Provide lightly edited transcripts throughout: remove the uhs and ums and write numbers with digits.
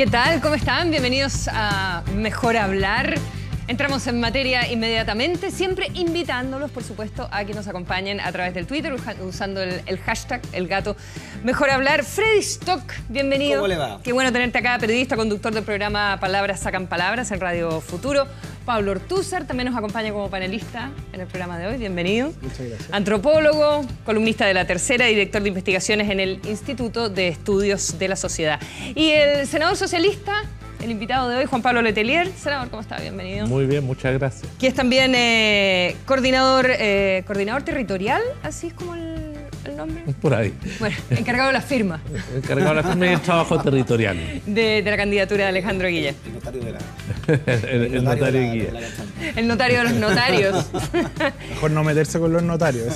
¿Qué tal? ¿Cómo están? Bienvenidos a Mejor Hablar. Entramos en materia inmediatamente, siempre invitándolos, por supuesto, a que nos acompañen a través del Twitter, usando el hashtag El Gato Mejor Hablar. Freddy Stock, bienvenido. ¿Cómo le va? Qué bueno tenerte acá, periodista, conductor del programa Palabras Sacan Palabras en Radio Futuro. Pablo Ortúzar también nos acompaña como panelista en el programa de hoy. Bienvenido. Muchas gracias. Antropólogo, columnista de La Tercera, director de investigaciones en el Instituto de Estudios de la Sociedad. Y el senador socialista, el invitado de hoy, Juan Pablo Letelier. Senador, ¿cómo está? Bienvenido. Muy bien, muchas gracias. Que es también coordinador territorial, así es como el nombre. Por ahí. Bueno, encargado de la firma. Encargado de la firma y el trabajo territorial. De la candidatura de Alejandro Guille. El notario de la... el notario de guía. El notario de los notarios. Mejor no meterse con los notarios.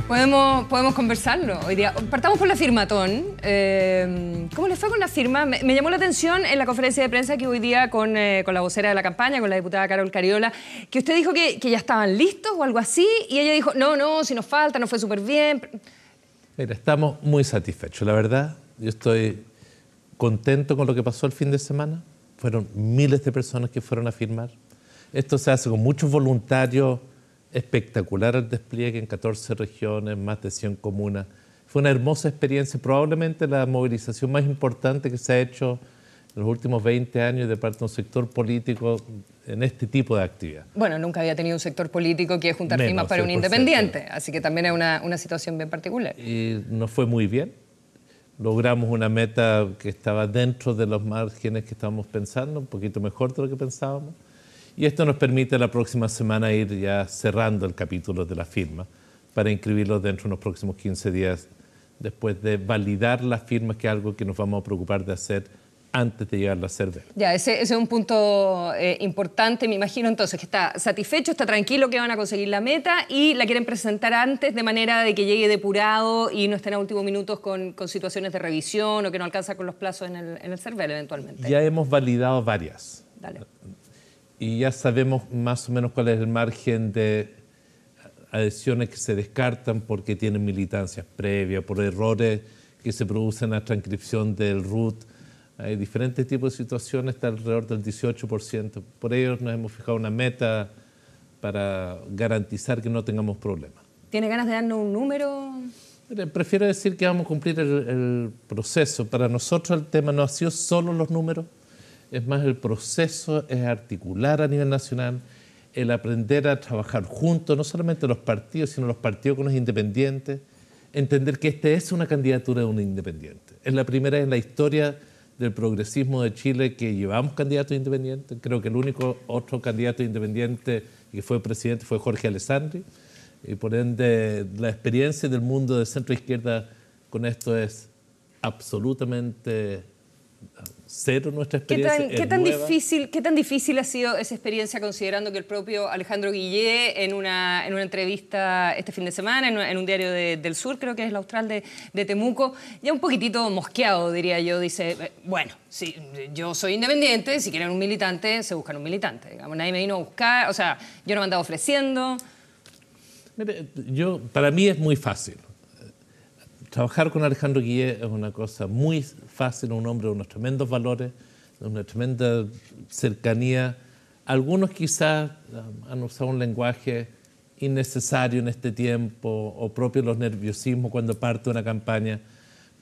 Podemos conversarlo hoy día. Partamos por la firmatón. ¿Cómo les fue con la firma? Me llamó la atención en la conferencia de prensa que hoy día con la vocera de la campaña, con la diputada Carol Cariola, que usted dijo que ya estaban listos o algo así, y ella dijo, no, si nos falta, nos fue súper bien. Mira, estamos muy satisfechos, la verdad. Yo estoy contento con lo que pasó el fin de semana. Fueron miles de personas que fueron a firmar. Esto se hace con muchos voluntarios, espectacular el despliegue en 14 regiones, más de 100 comunas. Fue una hermosa experiencia, probablemente la movilización más importante que se ha hecho en los últimos 20 años de parte de un sector político en este tipo de actividad. Bueno, nunca había tenido un sector político que juntar firmas para un independiente, así que también es una situación bien particular. Y nos fue muy bien. Logramos una meta que estaba dentro de los márgenes que estábamos pensando, un poquito mejor de lo que pensábamos. Y esto nos permite la próxima semana ir ya cerrando el capítulo de la firma para inscribirlos dentro de unos próximos 15 días, después de validar las firmas, que es algo que nos vamos a preocupar de hacer antes de llegar a la CERVEL. Ya, ese es un punto importante. Me imagino entonces que está satisfecho, está tranquilo que van a conseguir la meta y la quieren presentar antes, de manera de que llegue depurado y no estén a últimos minutos con situaciones de revisión o que no alcanza con los plazos en el CERVEL eventualmente. Ya hemos validado varias. Dale. Y ya sabemos más o menos cuál es el margen de adhesiones que se descartan porque tienen militancias previas, por errores que se producen en la transcripción del RUT. Hay diferentes tipos de situaciones, está alrededor del 18%. Por ello nos hemos fijado una meta para garantizar que no tengamos problemas. ¿Tiene ganas de darnos un número? Prefiero decir que vamos a cumplir el proceso. Para nosotros el tema no ha sido solo los números, es más el proceso, es articular a nivel nacional, el aprender a trabajar juntos, no solamente los partidos, sino los partidos con los independientes, entender que esta es una candidatura de un independiente. Es la primera en la historia del progresismo de Chile que llevamos candidatos independientes. Creo que el único otro candidato independiente que fue presidente fue Jorge Alessandri. Y por ende, la experiencia del mundo de centro-izquierda con esto es absolutamente cero. Nuestra experiencia ¿Qué tan difícil ha sido esa experiencia, considerando que el propio Alejandro Guille en una entrevista este fin de semana en un diario del sur, creo que es el Austral de Temuco, ya un poquitito mosqueado, diría yo, dice, bueno, si yo soy independiente, si quieren un militante, se buscan un militante. Digamos, nadie me vino a buscar, o sea, yo no me andaba ofreciendo. Mire, para mí es muy fácil. Trabajar con Alejandro Guille es una cosa muy fácil, un hombre de unos tremendos valores, de una tremenda cercanía. Algunos quizás han usado un lenguaje innecesario en este tiempo o propio de los nerviosismos cuando parte una campaña.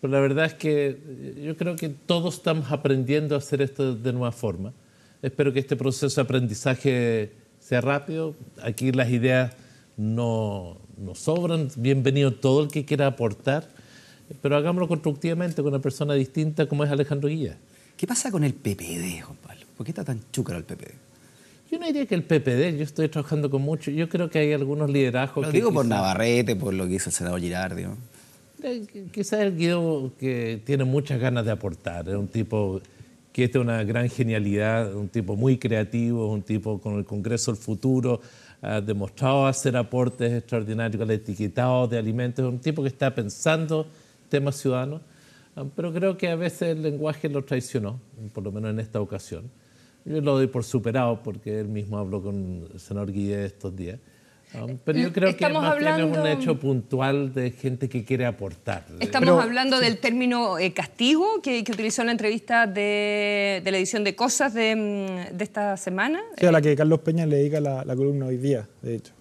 Pero la verdad es que yo creo que todos estamos aprendiendo a hacer esto de nueva forma. Espero que este proceso de aprendizaje sea rápido. Aquí las ideas no sobran. Bienvenido todo el que quiera aportar. Pero hagámoslo constructivamente con una persona distinta como es Alejandro Guille. ¿Qué pasa con el PPD, Juan Pablo? ¿Por qué está tan chúcaro el PPD? Yo no diría que el PPD, yo estoy trabajando con mucho. Yo creo que hay algunos liderazgos Lo que digo por Navarrete, por lo que hizo el senador Girardi, ¿no? Quizás el Guido que tiene muchas ganas de aportar. Es un tipo que tiene una gran genialidad, un tipo muy creativo, un tipo con el Congreso del Futuro, ha demostrado hacer aportes extraordinarios al etiquetado de alimentos. Es un tipo que está pensando temas ciudadanos, pero creo que a veces el lenguaje lo traicionó, por lo menos en esta ocasión. Yo lo doy por superado porque él mismo habló con el senador Guille estos días. Pero yo creo que Estamos más bien es un hablando- hecho puntual de gente que quiere aportar. Estamos hablando del término castigo que utilizó en la entrevista de la edición de Cosas de esta semana. Sí, a la que Carlos Peña le dedica la columna hoy día, de hecho.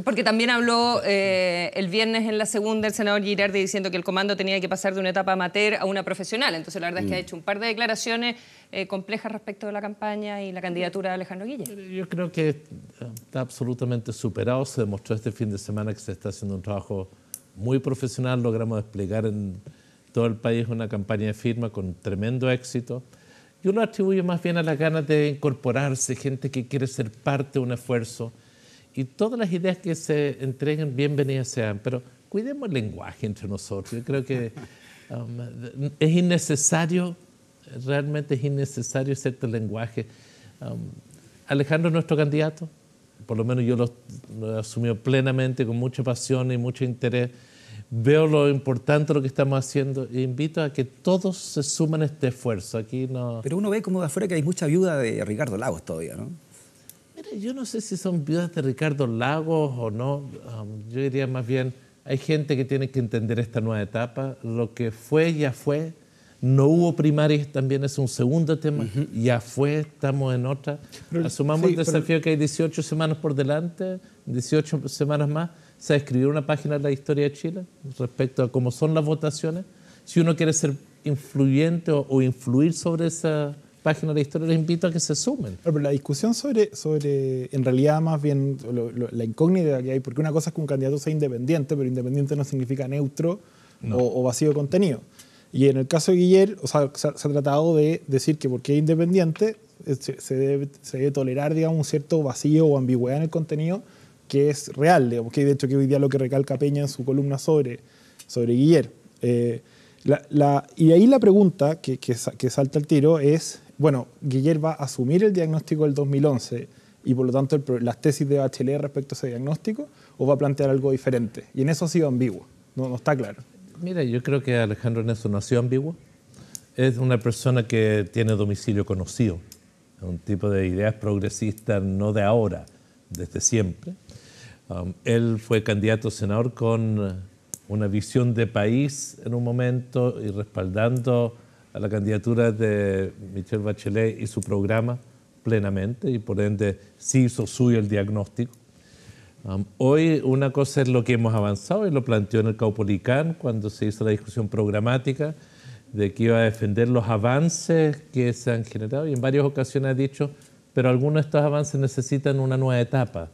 Porque también habló el viernes en la segunda el senador Girardi diciendo que el comando tenía que pasar de una etapa amateur a una profesional. Entonces la verdad es que ha hecho un par de declaraciones complejas respecto de la campaña y la candidatura de Alejandro Guille. Yo creo que está absolutamente superado. Se demostró este fin de semana que se está haciendo un trabajo muy profesional. Logramos desplegar en todo el país una campaña de firma con tremendo éxito. Yo lo atribuyo más bien a las ganas de incorporarse, gente que quiere ser parte de un esfuerzo. Y todas las ideas que se entreguen, bienvenidas sean. Pero cuidemos el lenguaje entre nosotros. Yo creo que es innecesario, realmente es innecesario cierto lenguaje. Alejandro es nuestro candidato. Por lo menos yo lo he asumido plenamente, con mucha pasión y mucho interés. Veo lo importante de lo que estamos haciendo e invito a que todos se sumen a este esfuerzo. Aquí no... Pero uno ve como de afuera que hay mucha viuda de Ricardo Lagos todavía, ¿no? Mira, yo no sé si son viudas de Ricardo Lagos o no. Yo diría más bien, hay gente que tiene que entender esta nueva etapa. Lo que fue, ya fue. No hubo primarias, también es un segundo tema. Ya fue, estamos en otra. Pero, Asumamos sí, el desafío que hay 18 semanas por delante, 18 semanas más. Se va a escribir una página de la historia de Chile respecto a cómo son las votaciones. Si uno quiere ser influyente o influir sobre esa página de la historia, les invito a que se sumen. Pero la discusión sobre en realidad más bien la incógnita que hay, porque una cosa es que un candidato sea independiente, pero independiente no significa neutro o vacío de contenido. Y en el caso de Guiller, o sea, se ha tratado de decir que porque es independiente se debe tolerar, digamos, un cierto vacío o ambigüedad en el contenido que es real, digamos, que de hecho que hoy día lo que recalca Peña en su columna sobre Guiller. Y ahí la pregunta que salta al tiro es, bueno, Guiller va a asumir el diagnóstico del 2011 y por lo tanto las tesis de Bachelet respecto a ese diagnóstico, o va a plantear algo diferente. Y en eso ha sido ambiguo, no está claro. Mira, yo creo que Alejandro en eso no ha sido ambiguo. Es una persona que tiene domicilio conocido, un tipo de ideas progresistas no de ahora, desde siempre. Él fue candidato a senador con una visión de país en un momento y respaldando a la candidatura de Michelle Bachelet y su programa plenamente, y por ende sí hizo suyo el diagnóstico. Hoy una cosa es lo que hemos avanzado y lo planteó en el Caupolicán cuando se hizo la discusión programática de que iba a defender los avances que se han generado, y en varias ocasiones ha dicho, pero algunos de estos avances necesitan una nueva etapa.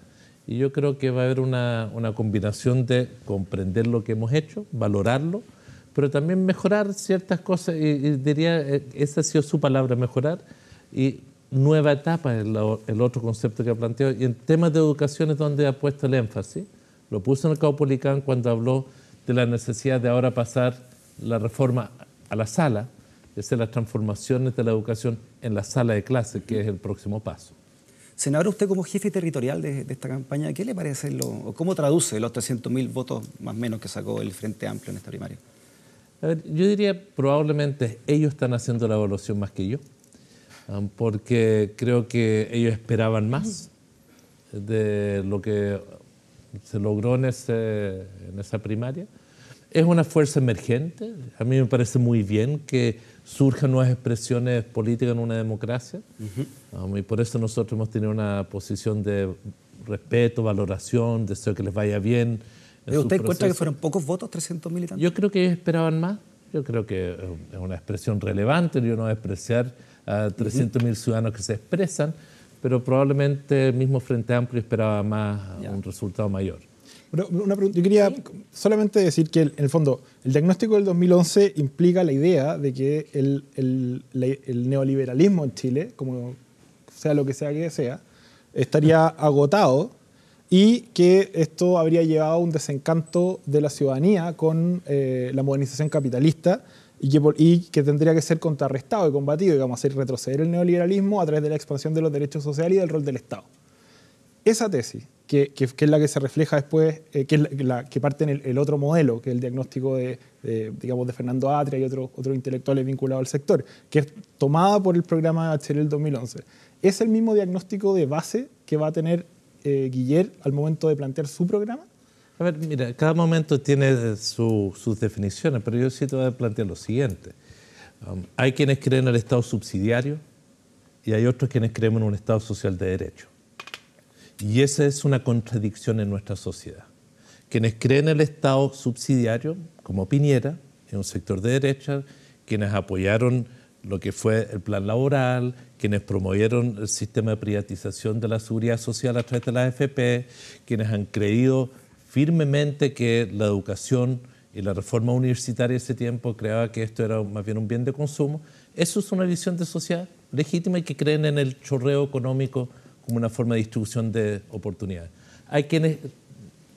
Y yo creo que va a haber una combinación de comprender lo que hemos hecho, valorarlo, pero también mejorar ciertas cosas, y diría, esa ha sido su palabra, mejorar, y nueva etapa es el otro concepto que ha planteado. Y en temas de educación es donde ha puesto el énfasis. Lo puso en el Caupolicán cuando habló de la necesidad de ahora pasar la reforma a la sala, de hacer las transformaciones de la educación en la sala de clase, que es el próximo paso. Senador, usted como jefe territorial de esta campaña, ¿qué le parece o cómo traduce los 300.000 votos más o menos que sacó el Frente Amplio en esta primaria? A ver, yo diría probablemente ellos están haciendo la evaluación más que yo, porque creo que ellos esperaban más de lo que se logró en esa primaria. Es una fuerza emergente. A mí me parece muy bien que surjan nuevas expresiones políticas en una democracia. Y por eso nosotros hemos tenido una posición de respeto, valoración, deseo que les vaya bien. ¿Usted encuentra que fueron pocos votos, 300.000 y tantos? Yo creo que ellos esperaban más. Yo creo que es una expresión relevante. Yo no voy a despreciar a 300.000 ciudadanos que se expresan, pero probablemente el mismo Frente Amplio esperaba más, un resultado mayor. Pero yo quería solamente decir que en el fondo el diagnóstico del 2011 implica la idea de que el neoliberalismo en Chile, como sea lo que sea, estaría agotado, y que esto habría llevado a un desencanto de la ciudadanía con la modernización capitalista y que tendría que ser contrarrestado y combatido, digamos, hacer retroceder el neoliberalismo a través de la expansión de los derechos sociales y del rol del Estado. Esa tesis, que es la que se refleja después, que es la que parte en el otro modelo, que es el diagnóstico de Fernando Atria y otros intelectuales vinculados al sector, que es tomada por el programa de Bachelet del 2011. Es el mismo diagnóstico de base que va a tener Guiller al momento de plantear su programa? A ver, mira, cada momento tiene sus definiciones, pero yo sí te voy a plantear lo siguiente. Hay quienes creen en el Estado subsidiario y hay otros quienes creemos en un Estado social de derecho. Y esa es una contradicción en nuestra sociedad. Quienes creen en el Estado subsidiario, como Piñera, en un sector de derecha, quienes apoyaron lo que fue el plan laboral, quienes promovieron el sistema de privatización de la seguridad social a través de la AFP, quienes han creído firmemente que la educación y la reforma universitaria de ese tiempo creaba que esto era más bien un bien de consumo. Eso es una visión de sociedad legítima y que creen en el chorreo económico como una forma de distribución de oportunidades. Hay quienes,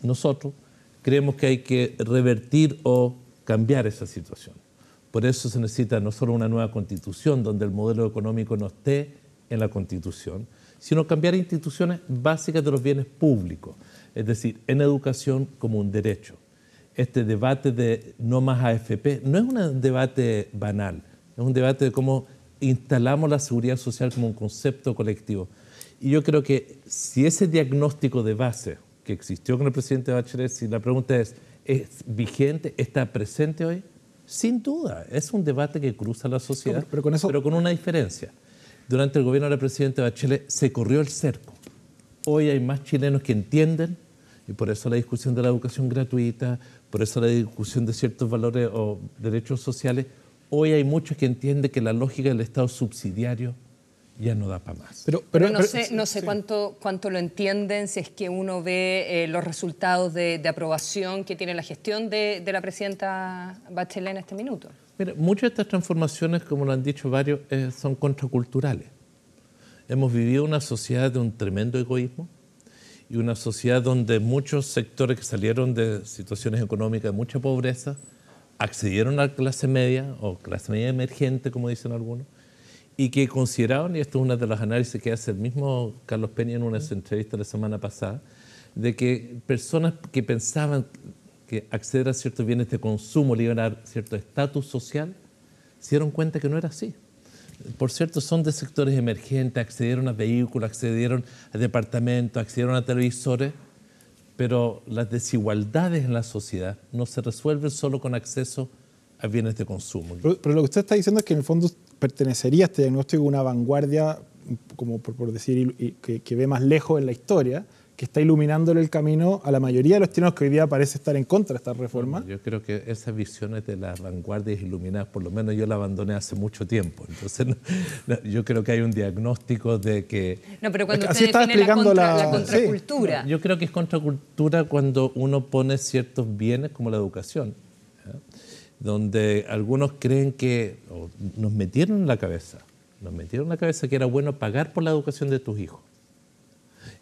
nosotros, creemos que hay que revertir o cambiar esa situación. Por eso se necesita no solo una nueva constitución donde el modelo económico no esté en la constitución, sino cambiar instituciones básicas de los bienes públicos, es decir, en educación como un derecho. Este debate de no más AFP no es un debate banal, es un debate de cómo instalamos la seguridad social como un concepto colectivo. Y yo creo que si ese diagnóstico de base que existió con el presidente Bachelet, si la pregunta ¿es vigente, está presente hoy? Sin duda, es un debate que cruza la sociedad, pero con una diferencia. Durante el gobierno del presidente Bachelet se corrió el cerco. Hoy hay más chilenos que entienden, y por eso la discusión de la educación gratuita, por eso la discusión de ciertos valores o derechos sociales. Hoy hay muchos que entienden que la lógica del Estado subsidiario ya no da para más. Pero no sé cuánto lo entienden si es que uno ve los resultados de aprobación que tiene la gestión de la presidenta Bachelet en este minuto. Mira, muchas de estas transformaciones, como lo han dicho varios, son contraculturales. Hemos vivido una sociedad de un tremendo egoísmo y una sociedad donde muchos sectores que salieron de situaciones económicas de mucha pobreza accedieron a la clase media o clase media emergente, como dicen algunos, y que consideraban, y esto es uno de los análisis que hace el mismo Carlos Peña en una entrevista la semana pasada, de que personas que pensaban que acceder a ciertos bienes de consumo le iban a dar cierto estatus social, se dieron cuenta que no era así. Por cierto, son de sectores emergentes, accedieron a vehículos, accedieron a departamentos, accedieron a televisores, pero las desigualdades en la sociedad no se resuelven solo con acceso a bienes de consumo. Pero lo que usted está diciendo es que en el fondo pertenecería a este diagnóstico una vanguardia, como por decir, que ve más lejos en la historia, que está iluminándole el camino a la mayoría de los chilenos que hoy día parece estar en contra de esta reforma. Yo creo que esas visiones de las vanguardias iluminadas, por lo menos yo la abandoné hace mucho tiempo. Entonces, yo creo que hay un diagnóstico de que... No, pero cuando usted usted define la sí. contracultura... Yo creo que es contracultura cuando uno pone ciertos bienes como la educación, ¿ya? Donde algunos creen que nos metieron en la cabeza que era bueno pagar por la educación de tus hijos.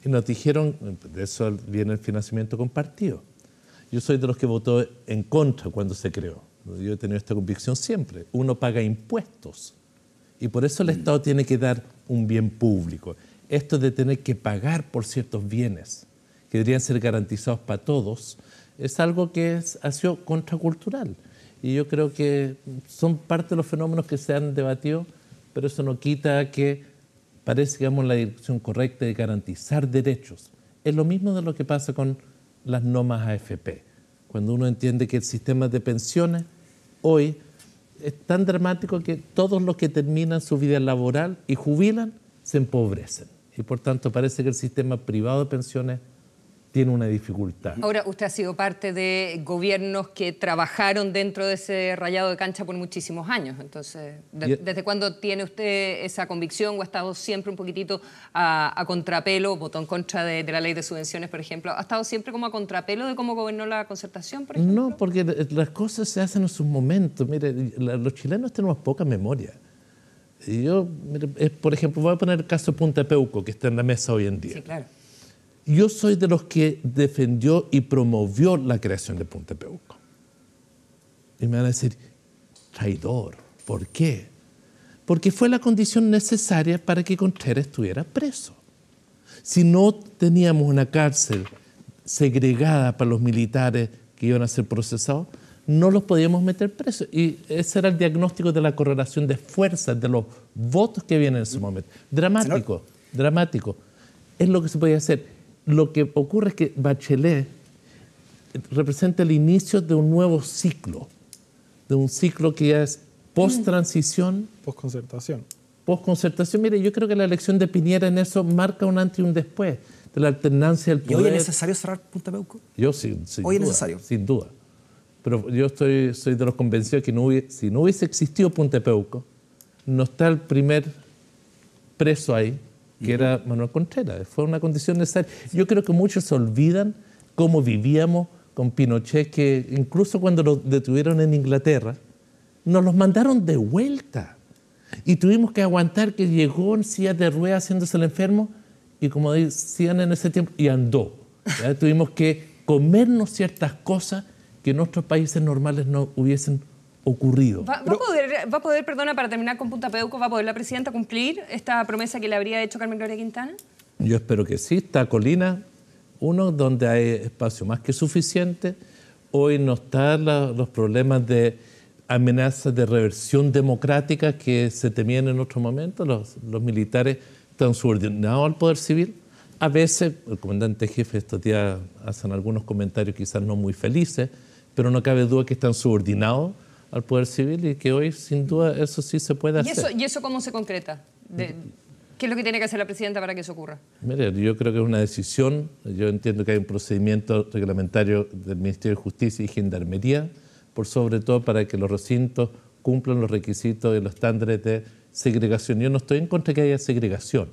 Y nos dijeron, de eso viene el financiamiento compartido. Yo soy de los que votó en contra cuando se creó. Yo he tenido esta convicción siempre. Uno paga impuestos y por eso el Estado tiene que dar un bien público. Esto de tener que pagar por ciertos bienes que deberían ser garantizados para todos es algo que ha sido contracultural. Y yo creo que son parte de los fenómenos que se han debatido, pero eso no quita que parece que vamos en la dirección correcta de garantizar derechos. Es lo mismo de lo que pasa con las no más AFP. Cuando uno entiende que el sistema de pensiones hoy es tan dramático que todos los que terminan su vida laboral y jubilan se empobrecen. Y por tanto parece que el sistema privado de pensiones tiene una dificultad. Ahora, usted ha sido parte de gobiernos que trabajaron dentro de ese rayado de cancha por muchísimos años. Entonces, ¿desde cuándo tiene usted esa convicción o ha estado siempre un poquitito a contrapelo, votó en contra de la ley de subvenciones, por ejemplo? ¿Ha estado siempre como a contrapelo de cómo gobernó la concertación, por ejemplo? No, porque las cosas se hacen en sus momentos. Mire, los chilenos tenemos poca memoria. Y yo, mire, por ejemplo, voy a poner el caso de Punta Peuco, que está en la mesa hoy en día. Sí, claro. Yo soy de los que defendió y promovió la creación de Punta Peuco. Y me van a decir, traidor, ¿por qué? Porque fue la condición necesaria para que Contreras estuviera preso. Si no teníamos una cárcel segregada para los militares que iban a ser procesados, no los podíamos meter presos. Y ese era el diagnóstico de la correlación de fuerzas, de los votos que vienen en ese momento. Dramático, dramático. Es lo que se podía hacer. lo que ocurre es que Bachelet representa el inicio de un nuevo ciclo, de un ciclo que ya es post-transición, Postconcertación. post-concertación. Mire, yo creo que la elección de Piñera en eso marca un antes y un después de la alternancia del ¿Y poder. hoy es necesario cerrar Punta Peuco? Yo sin Hoy es duda, necesario. sin duda. Pero yo soy de los convencidos que si no hubiese existido Punta Peuco, no está el primer preso ahí, que era Manuel Contreras. Fue una condición necesaria. Yo creo que muchos se olvidan cómo vivíamos con Pinochet, que incluso cuando lo detuvieron en Inglaterra, nos los mandaron de vuelta. Y tuvimos que aguantar que llegó en silla de ruedas haciéndose el enfermo, y como decían en ese tiempo, y andó. ¿Ya? Tuvimos que comernos ciertas cosas que en otros países normales no hubiesen ocurrido. ¿Va a poder, perdona, para terminar con Punta Peuco, va a poder la presidenta cumplir esta promesa que le habría hecho Carmen Gloria Quintana? Yo espero que sí. Está Colina, uno, donde hay espacio más que suficiente. Hoy no están los problemas de amenazas de reversión democrática que se temían en otro momento. Los militares están subordinados al poder civil. A veces, el comandante jefe estos días hacen algunos comentarios quizás no muy felices, pero no cabe duda que están subordinados al poder civil y que hoy, sin duda, eso sí se puede hacer. ¿Y eso cómo se concreta? ¿Qué es lo que tiene que hacer la presidenta para que eso ocurra? Mire, yo creo que es una decisión. Yo entiendo que hay un procedimiento reglamentario del Ministerio de Justicia y Gendarmería, por sobre todo para que los recintos cumplan los requisitos y los estándares de segregación. Yo no estoy en contra de que haya segregación.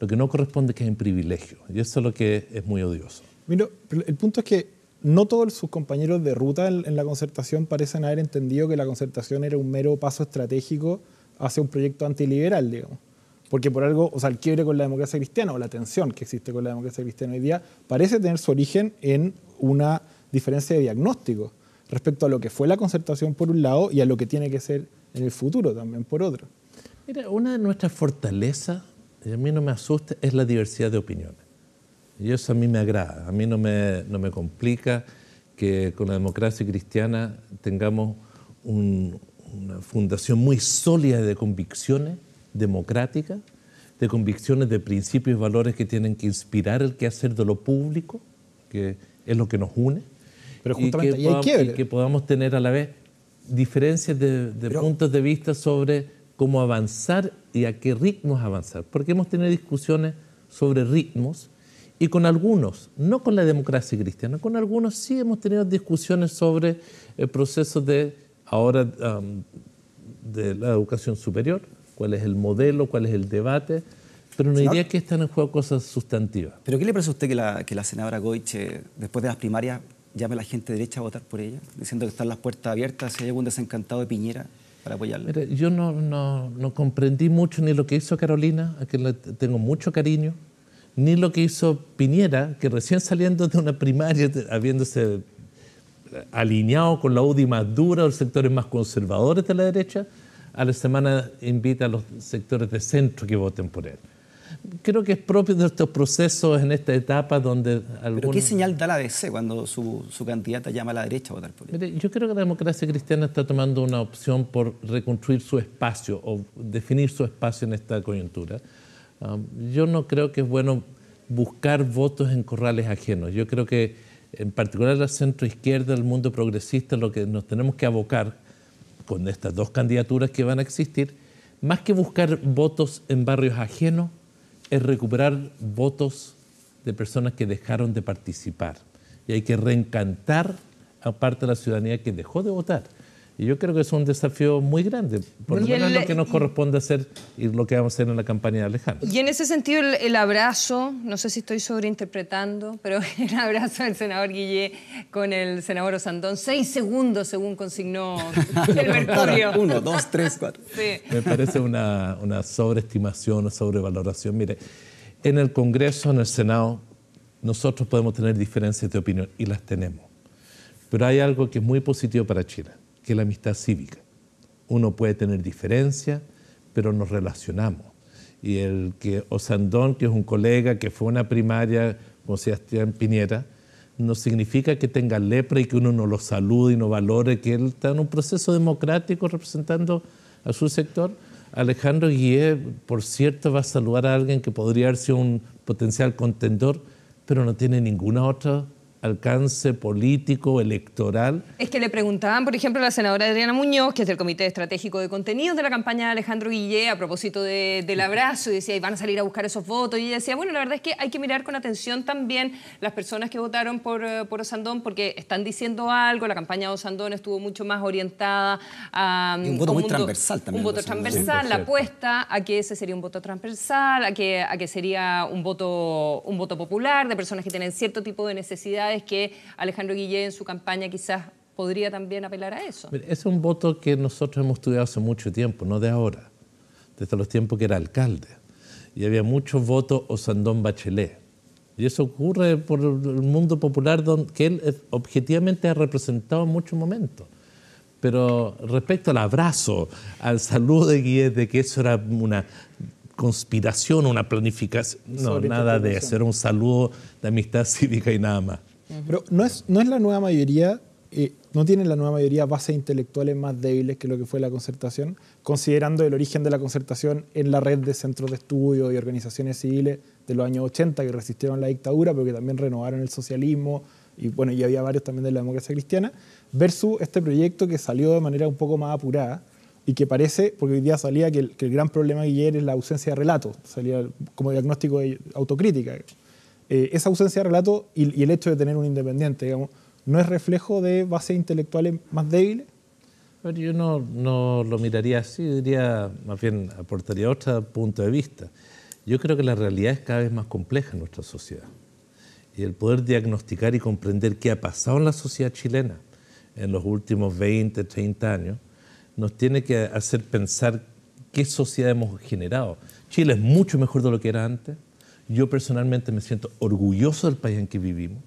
Lo que no corresponde es que haya un privilegio. Y eso es lo que es muy odioso. Mira, el punto es que no todos sus compañeros de ruta en la concertación parecen haber entendido que la concertación era un mero paso estratégico hacia un proyecto antiliberal, digamos. Porque por algo, o sea, el quiebre con la democracia cristiana o la tensión que existe con la democracia cristiana hoy día parece tener su origen en una diferencia de diagnóstico respecto a lo que fue la concertación por un lado y a lo que tiene que ser en el futuro también por otro. Mira, una de nuestras fortalezas, y a mí no me asusta, es la diversidad de opiniones. Y eso a mí me agrada, a mí no me complica que con la democracia cristiana tengamos una fundación muy sólida de convicciones democráticas, de convicciones de principios y valores que tienen que inspirar el quehacer de lo público, que es lo que nos une. Pero justamente ahí hay quiebre. Y que podamos tener a la vez diferencias de puntos de vista sobre cómo avanzar y a qué ritmos avanzar. Porque hemos tenido discusiones sobre ritmos y con algunos, no con la democracia cristiana, con algunos sí hemos tenido discusiones sobre el proceso de ahora de la educación superior, cuál es el modelo, cuál es el debate, pero no diría que están en juego cosas sustantivas. ¿Pero qué le parece a usted que la senadora Goich, después de las primarias, llame a la gente derecha a votar por ella, diciendo que están las puertas abiertas si hay algún desencantado de Piñera para apoyarla? Mire, yo no comprendí mucho ni lo que hizo Carolina, a quien le tengo mucho cariño, ni lo que hizo Piñera, que recién saliendo de una primaria, habiéndose alineado con la UDI más dura, los sectores más conservadores de la derecha, a la semana invita a los sectores de centro que voten por él. Creo que es propio de estos procesos en esta etapa donde algunos... ¿Pero qué señal da la DC cuando su candidata llama a la derecha a votar por él? Mire, yo creo que la democracia cristiana está tomando una opción por reconstruir su espacio o definir su espacio en esta coyuntura. Yo no creo que es bueno buscar votos en corrales ajenos. Yo creo que, en particular la centroizquierda, el mundo progresista, lo que nos tenemos que abocar con estas dos candidaturas que van a existir, más que buscar votos en barrios ajenos, es recuperar votos de personas que dejaron de participar. Y hay que reencantar a parte de la ciudadanía que dejó de votar. Y yo creo que es un desafío muy grande, por lo menos lo que nos corresponde hacer y lo que vamos a hacer en la campaña de Alejandro. Y en ese sentido el abrazo, no sé si estoy sobreinterpretando, pero el abrazo del senador Guillé con el senador Osandón, 6 segundos según consignó el Mercurio. 1, 2, 3, 4. Sí. Me parece una sobreestimación, una sobrevaloración. Mire, en el Congreso, en el Senado, nosotros podemos tener diferencias de opinión y las tenemos. Pero hay algo que es muy positivo para Chile, que es la amistad cívica. Uno puede tener diferencias, pero nos relacionamos. Y el que Osandón, que es un colega que fue a una primaria con Sebastián Piñera, no significa que tenga lepra y que uno no lo salude y no valore que él está en un proceso democrático representando a su sector. Alejandro Guillé, por cierto, va a saludar a alguien que podría haber sido un potencial contendor, pero no tiene ningún otro alcance político, electoral. Es que le preguntaban, por ejemplo, a la senadora Adriana Muñoz, que es del Comité Estratégico de Contenidos de la campaña de Alejandro Guillé, a propósito del abrazo, y decía, y van a salir a buscar esos votos, y ella decía, bueno, la verdad es que hay que mirar con atención también las personas que votaron por Osandón, porque están diciendo algo, la campaña de Osandón estuvo mucho más orientada a un voto muy transversal también. Un voto transversal, la apuesta a que ese sería un voto transversal, a que sería un voto popular, de personas que tienen cierto tipo de necesidades, que Alejandro Guillé en su campaña quizás podría también apelar a eso. Es un voto que nosotros hemos estudiado hace mucho tiempo, no de ahora, desde los tiempos que era alcalde. Y había muchos votos Osandón-Bachelet. Y eso ocurre por el mundo popular que él objetivamente ha representado en muchos momentos. Pero respecto al abrazo, al saludo de Guillé, de que eso era una conspiración, una planificación, no, nada de eso, era un saludo de amistad cívica y nada más. Pero no es la nueva mayoría, no tiene la nueva mayoría bases intelectuales más débiles que lo que fue la Concertación, considerando el origen de la Concertación en la red de centros de estudio y organizaciones civiles de los años 80 que resistieron la dictadura, pero que también renovaron el socialismo, y bueno, y había varios también de la democracia cristiana, versus este proyecto que salió de manera un poco más apurada y que parece, porque hoy día salía que el gran problema de Guillermo es la ausencia de relato, salía como diagnóstico de autocrítica. Esa ausencia de relato y el hecho de tener un independiente, digamos, ¿no es reflejo de bases intelectuales más débiles? Pero yo no lo miraría así, diría, más bien aportaría otro punto de vista. Yo creo que la realidad es cada vez más compleja en nuestra sociedad. Y el poder diagnosticar y comprender qué ha pasado en la sociedad chilena en los últimos 20, 30 años, nos tiene que hacer pensar qué sociedad hemos generado. Chile es mucho mejor de lo que era antes. Yo personalmente me siento orgulloso del país en que vivimos.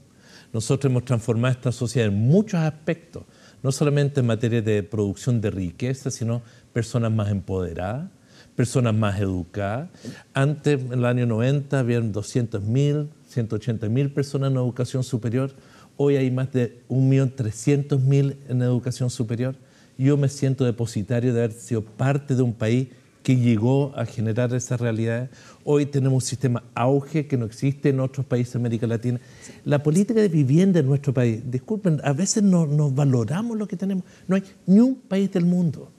Nosotros hemos transformado esta sociedad en muchos aspectos, no solamente en materia de producción de riqueza, sino personas más empoderadas, personas más educadas. Antes, en el año 90, habían 200.000, 180.000 personas en educación superior. Hoy hay más de 1.300.000 en educación superior. Yo me siento depositario de haber sido parte de un país que llegó a generar esas realidades. Hoy tenemos un sistema auge que no existe en otros países de América Latina. La política de vivienda en nuestro país, disculpen, a veces no valoramos lo que tenemos. No hay ni un país del mundo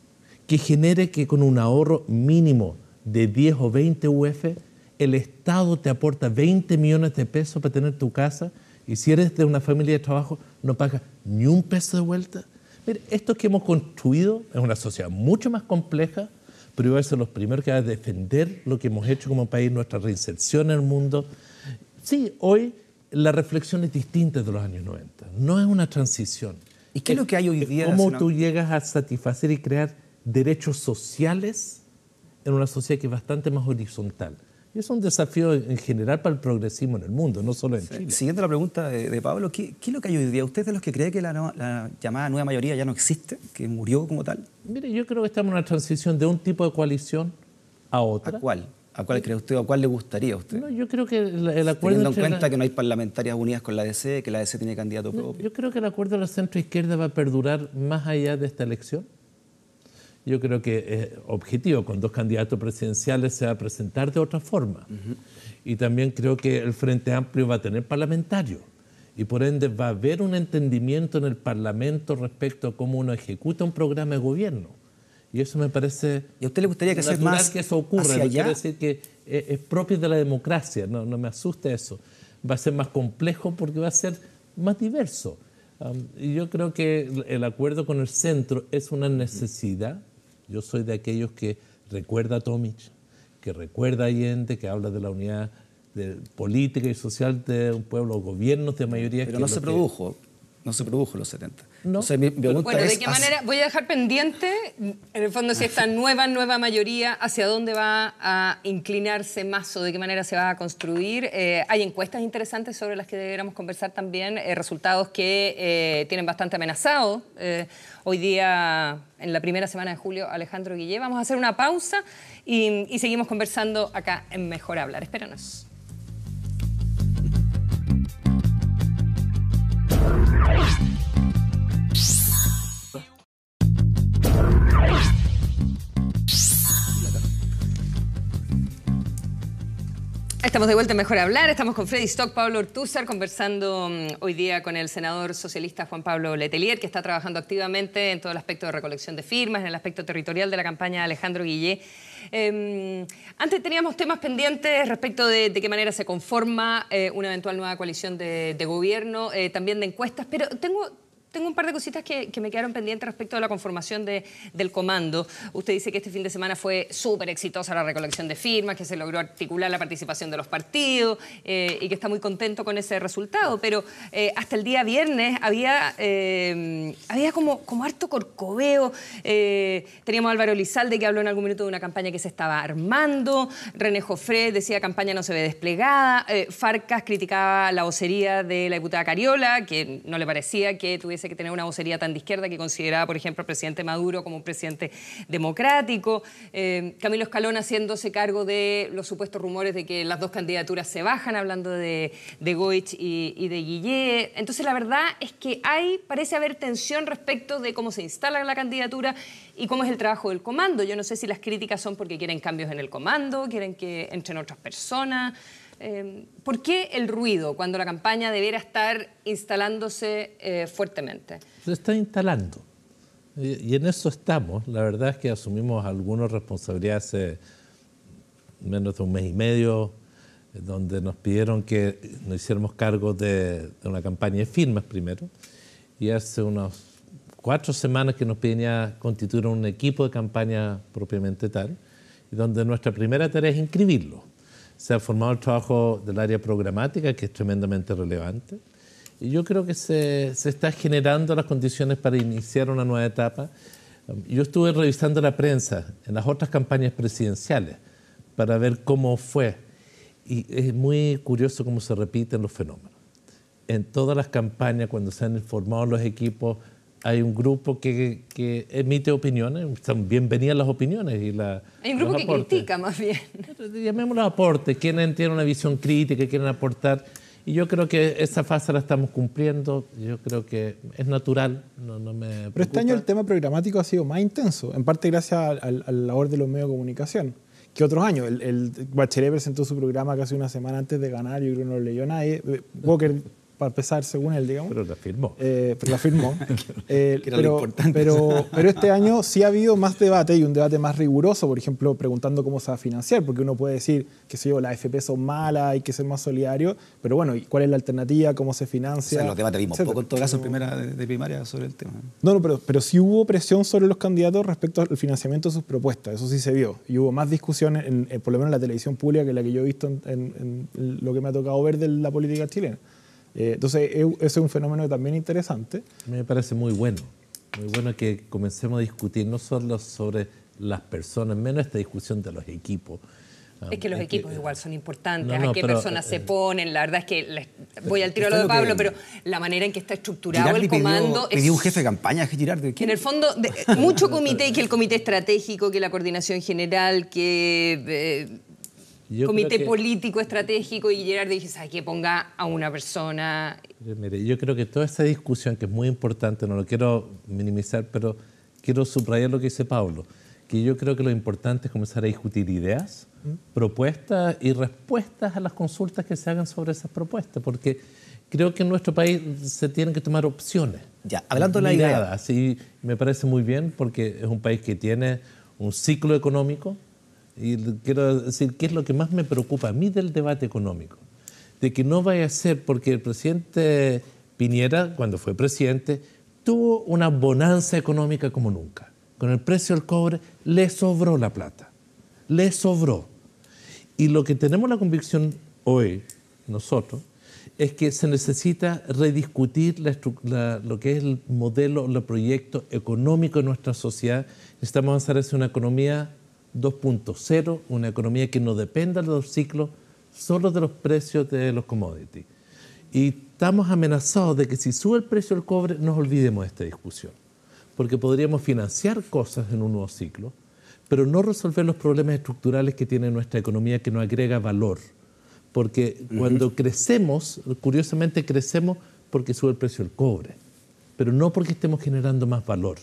que genere que con un ahorro mínimo de 10 o 20 UF, el Estado te aporta 20 millones de pesos para tener tu casa, y si eres de una familia de trabajo no pagas ni un peso de vuelta. Mire, esto que hemos construido es una sociedad mucho más compleja, pero iba a ser los primeros que van a defender lo que hemos hecho como país, nuestra reinserción en el mundo. Sí, hoy la reflexión es distinta de los años 90, no es una transición. ¿Y qué es lo que hay hoy día? ¿Cómo tú llegas a satisfacer y crear derechos sociales en una sociedad que es bastante más horizontal? Y es un desafío en general para el progresismo en el mundo, no solo en Chile. Siguiendo la pregunta de Pablo, ¿qué es lo que hay hoy día? ¿Usted es de los que cree que la llamada nueva mayoría ya no existe, que murió como tal? Mire, yo creo que estamos en una transición de un tipo de coalición a otra. ¿A cuál? ¿A cuál cree usted o a cuál le gustaría a usted? No, yo creo que el acuerdo... Teniendo en cuenta que no hay parlamentarias unidas con la DC, que la DC tiene candidato propio. Yo creo que el acuerdo de la centroizquierda va a perdurar más allá de esta elección. Yo creo que es objetivo, con dos candidatos presidenciales se va a presentar de otra forma. Y también creo que el Frente Amplio va a tener parlamentarios. Y por ende va a haber un entendimiento en el Parlamento respecto a cómo uno ejecuta un programa de gobierno. Y eso me parece... ¿Y a usted le gustaría que sea más que eso ocurra? hacia No allá? quiero decir que es propio de la democracia, no me asusta eso. Va a ser más complejo porque va a ser más diverso. Y yo creo que el acuerdo con el centro es una necesidad. Yo soy de aquellos que recuerda a Tomic, que recuerda a Allende, que habla de la unidad política y social de un pueblo, gobiernos de mayoría. Pero no se produjo en los 70. No. Entonces, mi pregunta Bueno, ¿de es, qué manera? Voy a dejar pendiente, en el fondo, si esta nueva mayoría, hacia dónde va a inclinarse más o de qué manera se va a construir. Hay encuestas interesantes sobre las que deberíamos conversar también, resultados que tienen bastante amenazado. Hoy día, en la primera semana de julio, Alejandro Guillé. Vamos a hacer una pausa y seguimos conversando acá en Mejor Hablar. Espéranos. Estamos de vuelta en Mejor Hablar, estamos con Freddy Stock, Pablo Ortúzar, conversando hoy día con el senador socialista Juan Pablo Letelier, que está trabajando activamente en todo el aspecto de recolección de firmas, en el aspecto territorial de la campaña de Alejandro Guillé. Antes teníamos temas pendientes respecto de qué manera se conforma una eventual nueva coalición de gobierno, también de encuestas, pero tengo un par de cositas que me quedaron pendientes respecto a la conformación del comando. Usted dice que este fin de semana fue súper exitosa la recolección de firmas, que se logró articular la participación de los partidos y que está muy contento con ese resultado, pero hasta el día viernes había como harto corcoveo. Teníamos a Álvaro Lizalde, que habló en algún minuto de una campaña que se estaba armando. René Joffre decía campaña no se ve desplegada. Farcas criticaba la vocería de la diputada Cariola, que no le parecía que tuviese que tener una vocería tan de izquierda, que consideraba, por ejemplo, al presidente Maduro como un presidente democrático. Camilo Escalón haciéndose cargo de los supuestos rumores de que las dos candidaturas se bajan, hablando de Goich y de Guillé. Entonces, la verdad es que parece haber tensión respecto de cómo se instala la candidatura y cómo es el trabajo del comando. Yo no sé si las críticas son porque quieren cambios en el comando, quieren que entren otras personas. ¿Por qué el ruido cuando la campaña debiera estar instalándose fuertemente? Se está instalando. Y en eso estamos. La verdad es que asumimos algunas responsabilidades hace menos de un mes y medio, donde nos pidieron que nos hiciéramos cargo de una campaña de firmas primero. Y hace unas 4 semanas que nos pedían ya constituir un equipo de campaña propiamente tal, y donde nuestra primera tarea es inscribirlo. Se ha formado el trabajo del área programática, que es tremendamente relevante. Y yo creo que se está generando las condiciones para iniciar una nueva etapa. Yo estuve revisando la prensa en las otras campañas presidenciales para ver cómo fue. Y es muy curioso cómo se repiten los fenómenos. En todas las campañas, cuando se han formado los equipos, hay un grupo que emite opiniones, son bienvenidas las opiniones. Hay un grupo que critica, más bien. Llamémoslo aportes, quienes tienen una visión crítica, quieren aportar. Y yo creo que esa fase la estamos cumpliendo, yo creo que es natural, no me preocupa. Pero este año el tema programático ha sido más intenso, en parte gracias a la labor de los medios de comunicación, que otros años. El Bachelet presentó su programa casi una semana antes de ganar, yo creo que no lo leyó nadie. Walker, para empezar, según él, digamos. Pero la firmó. Pero la firmó. Pero este año sí ha habido más debate y un debate más riguroso, por ejemplo, preguntando cómo se va a financiar, porque uno puede decir que las AFP son malas, hay que ser más solidarios, pero bueno, ¿cuál es la alternativa? ¿Cómo se financia? O sea, los debates vimos poco en todo caso de primaria sobre el tema. No, pero sí hubo presión sobre los candidatos respecto al financiamiento de sus propuestas, eso sí se vio. Y hubo más discusiones, por lo menos en la televisión pública, que la que yo he visto en lo que me ha tocado ver de la política chilena. Entonces, ese es un fenómeno también interesante. Me parece muy bueno que comencemos a discutir no solo sobre las personas, menos esta discusión de los equipos. Es que los equipos igual son importantes, a qué personas se ponen, la verdad es que voy al tiro a lo de Pablo, pero la manera en que está estructurado Girardi el comando... Pidió un jefe de campaña, Girardi. En el fondo, mucho comité, que el comité estratégico, que la coordinación general, que... comité político estratégico, y Girardi dice, ¿sabes qué? Ponga a una persona. Mire, yo creo que toda esta discusión, que es muy importante, no lo quiero minimizar, pero quiero subrayar lo que dice Pablo, que yo creo que lo importante es comenzar a discutir ideas, propuestas y respuestas a las consultas que se hagan sobre esas propuestas, porque creo que en nuestro país se tienen que tomar opciones. Ya, hablando de la idea. Así me parece muy bien, porque es un país que tiene un ciclo económico. Y quiero decir, ¿qué es lo que más me preocupa a mí del debate económico? De que no vaya a ser porque el presidente Piñera, cuando fue presidente, tuvo una bonanza económica como nunca. Con el precio del cobre le sobró la plata, le sobró. Y lo que tenemos la convicción hoy, nosotros, es que se necesita rediscutir lo que es el modelo, el proyecto económico de nuestra sociedad. Necesitamos avanzar hacia una economía 2.0, una economía que no dependa de los ciclos, solo de los precios de los commodities. Y estamos amenazados de que si sube el precio del cobre, nos olvidemos de esta discusión. Porque podríamos financiar cosas en un nuevo ciclo, pero no resolver los problemas estructurales que tiene nuestra economía, que nos agrega valor. Porque cuando crecemos, curiosamente crecemos porque sube el precio del cobre, pero no porque estemos generando más valor.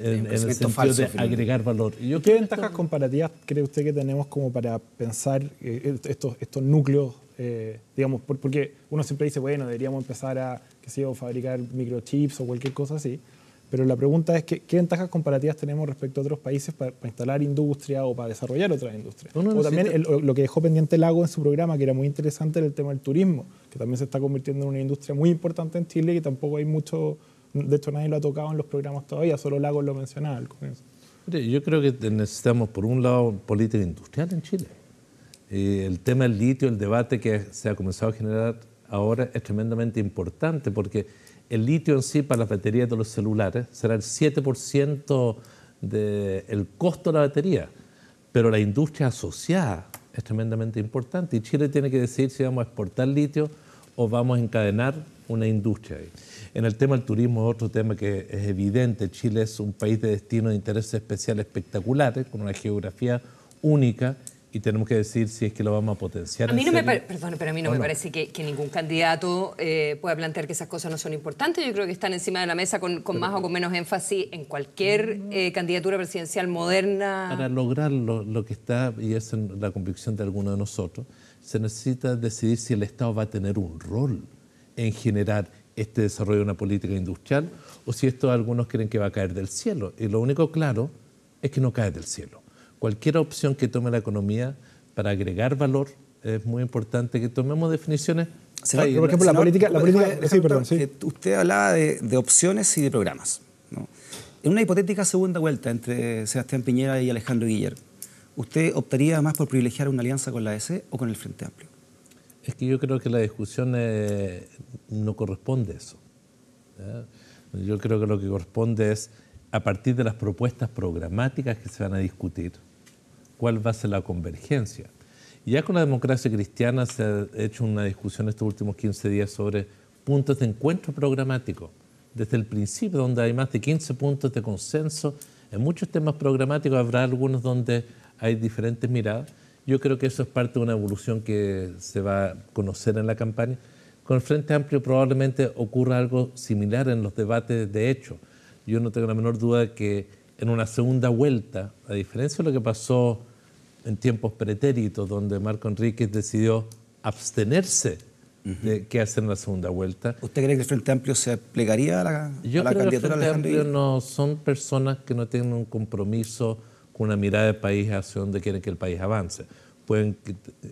en el sentido de agregar valor. ¿Qué ventajas comparativas cree usted que tenemos como para pensar estos núcleos? Digamos, porque uno siempre dice, bueno, deberíamos empezar a, qué sé yo, fabricar microchips o cualquier cosa así. Pero la pregunta es, ¿qué ventajas comparativas tenemos respecto a otros países para instalar industria o para desarrollar otras industrias? O también lo que dejó pendiente Lago en su programa, que era muy interesante, era el tema del turismo, que también se está convirtiendo en una industria muy importante en Chile y que tampoco hay mucho, de hecho nadie lo ha tocado en los programas todavía, solo Lago lo mencionaba al comienzo. Yo creo que necesitamos, por un lado, política industrial en Chile. El tema del litio, el debate que se ha comenzado a generar ahora es tremendamente importante porque el litio en sí para las baterías de los celulares será el 7% del costo de la batería, pero la industria asociada es tremendamente importante y Chile tiene que decidir si vamos a exportar litio o vamos a encadenar una industria ahí. En el tema del turismo, otro tema que es evidente, Chile es un país de destino de intereses especiales espectaculares, con una geografía única, y tenemos que decir si es que lo vamos a potenciar. A mí no me parece que ningún candidato pueda plantear que esas cosas no son importantes. Yo creo que están encima de la mesa con más o con menos énfasis en cualquier candidatura presidencial moderna. Para lograr lo que está, y es la convicción de algunos de nosotros, se necesita decidir si el Estado va a tener un rol en generar este desarrollo de una política industrial o si esto algunos creen que va a caer del cielo. Y lo único claro es que no cae del cielo. Cualquier opción que tome la economía para agregar valor es muy importante que tomemos definiciones. Senador, por ejemplo, la política sí, perdón, sí. Usted hablaba de opciones y de programas, ¿no? En una hipotética segunda vuelta entre Sebastián Piñera y Alejandro Guiller, ¿usted optaría más por privilegiar una alianza con la DC o con el Frente Amplio? Es que yo creo que la discusión no corresponde a eso. ¿Ya? Yo creo que lo que corresponde es, a partir de las propuestas programáticas que se van a discutir, cuál va a ser la convergencia. Y ya con la democracia cristiana se ha hecho una discusión estos últimos 15 días sobre puntos de encuentro programático, desde el principio, donde hay más de 15 puntos de consenso. En muchos temas programáticos habrá algunos donde hay diferentes miradas. Yo creo que eso es parte de una evolución que se va a conocer en la campaña. Con el Frente Amplio probablemente ocurra algo similar en los debates de hecho. Yo no tengo la menor duda de que en una segunda vuelta, a diferencia de lo que pasó en tiempos pretéritos, donde Marco Enríquez decidió abstenerse de qué hacer en la segunda vuelta. ¿Usted cree que el Frente Amplio se plegaría a la candidatura de Alejandro Guiller? Yo creo que el Frente Amplio no son personas que no tienen un compromiso con una mirada de país hacia donde quieren que el país avance.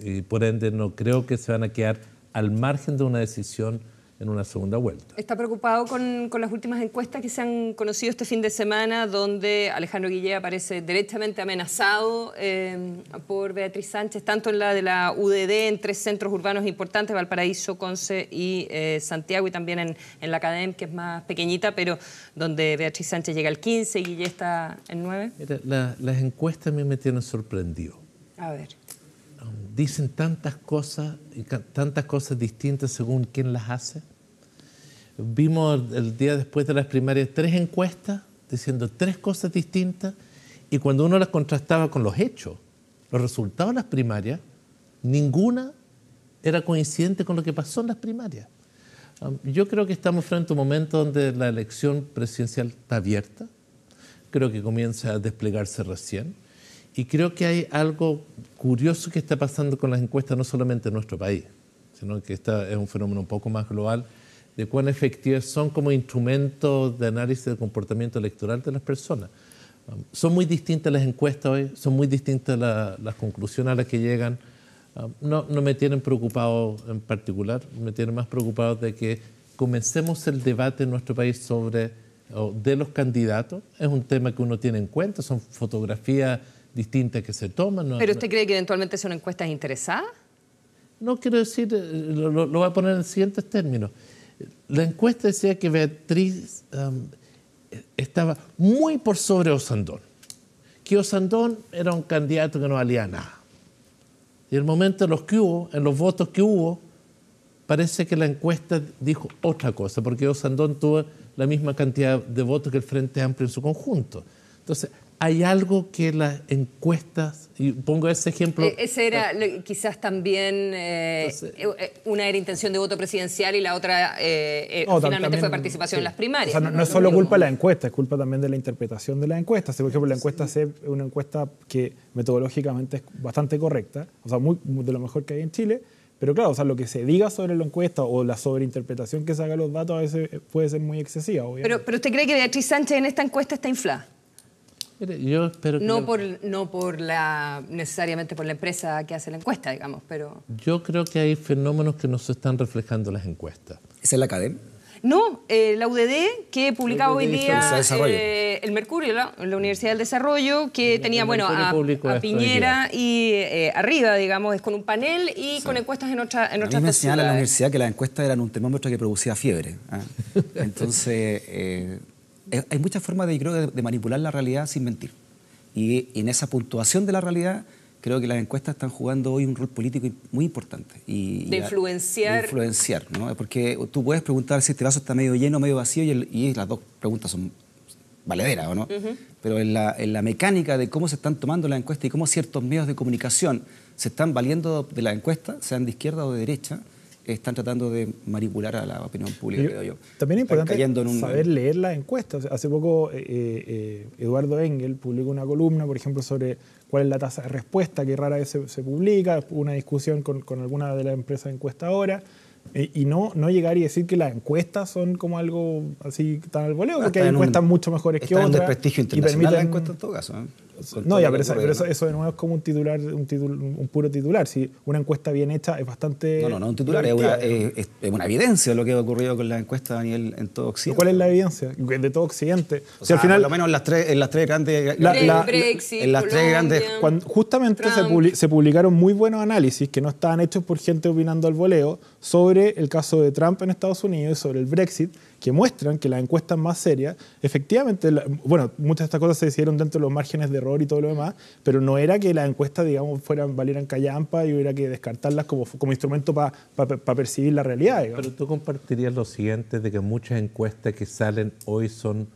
Y por ende no creo que se van a quedar al margen de una decisión en una segunda vuelta. ¿Está preocupado con las últimas encuestas que se han conocido este fin de semana, donde Alejandro Guillé aparece directamente amenazado por Beatriz Sánchez, tanto en la de la UDD, en 3 centros urbanos importantes, Valparaíso, Conce y Santiago, y también en la CADEM, que es más pequeñita, pero donde Beatriz Sánchez llega al 15 y Guillé está en 9? Mira, las encuestas a mí me tienen sorprendido. A ver. Dicen tantas cosas distintas según quién las hace. Vimos el día después de las primarias 3 encuestas diciendo 3 cosas distintas, y cuando uno las contrastaba con los hechos, los resultados de las primarias, ninguna era coincidente con lo que pasó en las primarias. Yo creo que estamos frente a un momento donde la elección presidencial está abierta, creo que comienza a desplegarse recién. Y creo que hay algo curioso que está pasando con las encuestas, no solamente en nuestro país, sino que es un fenómeno un poco más global, de cuán efectivas son como instrumentos de análisis del comportamiento electoral de las personas. Son muy distintas las encuestas hoy, son muy distintas las conclusiones a las que llegan. No me tienen preocupado en particular, me tienen más preocupado de que comencemos el debate en nuestro país de los candidatos. Es un tema que uno tiene en cuenta, son fotografías distintas que se toman. ¿Pero usted cree que eventualmente son encuestas interesadas? No quiero decir, lo voy a poner en siguientes términos. La encuesta decía que Beatriz estaba muy por sobre Osandón, que Osandón era un candidato que no valía nada. Y en el momento en los votos que hubo, parece que la encuesta dijo otra cosa, porque Osandón tuvo la misma cantidad de votos que el Frente Amplio en su conjunto. Entonces, hay algo que las encuestas, y pongo ese ejemplo... Ese era quizás también una era intención de voto presidencial y la otra finalmente también, fue participación en las primarias. O sea, no es solo culpa de la encuesta, es culpa también de la interpretación de la encuesta. Si, por ejemplo, la encuesta CEP es una encuesta que metodológicamente es bastante correcta, o sea, de lo mejor que hay en Chile, pero claro, o sea, lo que se diga sobre la encuesta o la sobreinterpretación que se haga de los datos a veces puede ser muy excesiva, obviamente. Pero ¿usted cree que Beatriz Sánchez en esta encuesta está inflada? Mire, yo espero que necesariamente por la empresa que hace la encuesta, digamos, pero... Yo creo que hay fenómenos que no se están reflejando en las encuestas. ¿Esa es la CADEM? No, la UDD, que publicaba hoy día el Mercurio, la Universidad del Desarrollo, que tenía a Piñera y arriba, digamos, es con un panel y con encuestas en otras ciudades. A mí me enseñaron en la universidad que las encuestas eran un termómetro que producía fiebre. Entonces... hay muchas formas, de manipular la realidad sin mentir. Y en esa puntuación de la realidad, creo que las encuestas están jugando hoy un rol político muy importante. De influenciar. De influenciar, ¿no? Porque tú puedes preguntar si este vaso está medio lleno o medio vacío y las dos preguntas son valederas, ¿o no? Pero en la mecánica de cómo se están tomando las encuestas y cómo ciertos medios de comunicación se están valiendo de las encuestas, sean de izquierda o de derecha, están tratando de manipular a la opinión pública, creo yo. También es importante saber leer las encuestas. Hace poco Eduardo Engel publicó una columna, por ejemplo, sobre cuál es la tasa de respuesta, que rara vez se publica, una discusión con alguna de las empresas encuestadoras, y no llegar y decir que las encuestas son como algo así tan al voleo, porque hay encuestas mucho mejores que otras. Está en prestigio internacional la encuesta en todo caso, ¿eh? No, ya, pero eso de nuevo es como un puro titular. Si una encuesta bien hecha es bastante... No un titular, es una evidencia de lo que ha ocurrido con las encuestas a nivel en todo Occidente. ¿Cuál es la evidencia? De todo Occidente. O sea, al final, por lo menos en las tres grandes... Brexit, en las tres grandes... Justamente se publicaron muy buenos análisis que no estaban hechos por gente opinando al voleo sobre el caso de Trump en Estados Unidos y sobre el Brexit, que muestran que las encuestas más serias, efectivamente, muchas de estas cosas se decidieron dentro de los márgenes de error y todo lo demás, pero no era que las encuestas, digamos, valieran callampa y hubiera que descartarlas como instrumento para percibir la realidad, digamos. Pero tú compartirías lo siguiente, de que muchas encuestas que salen hoy son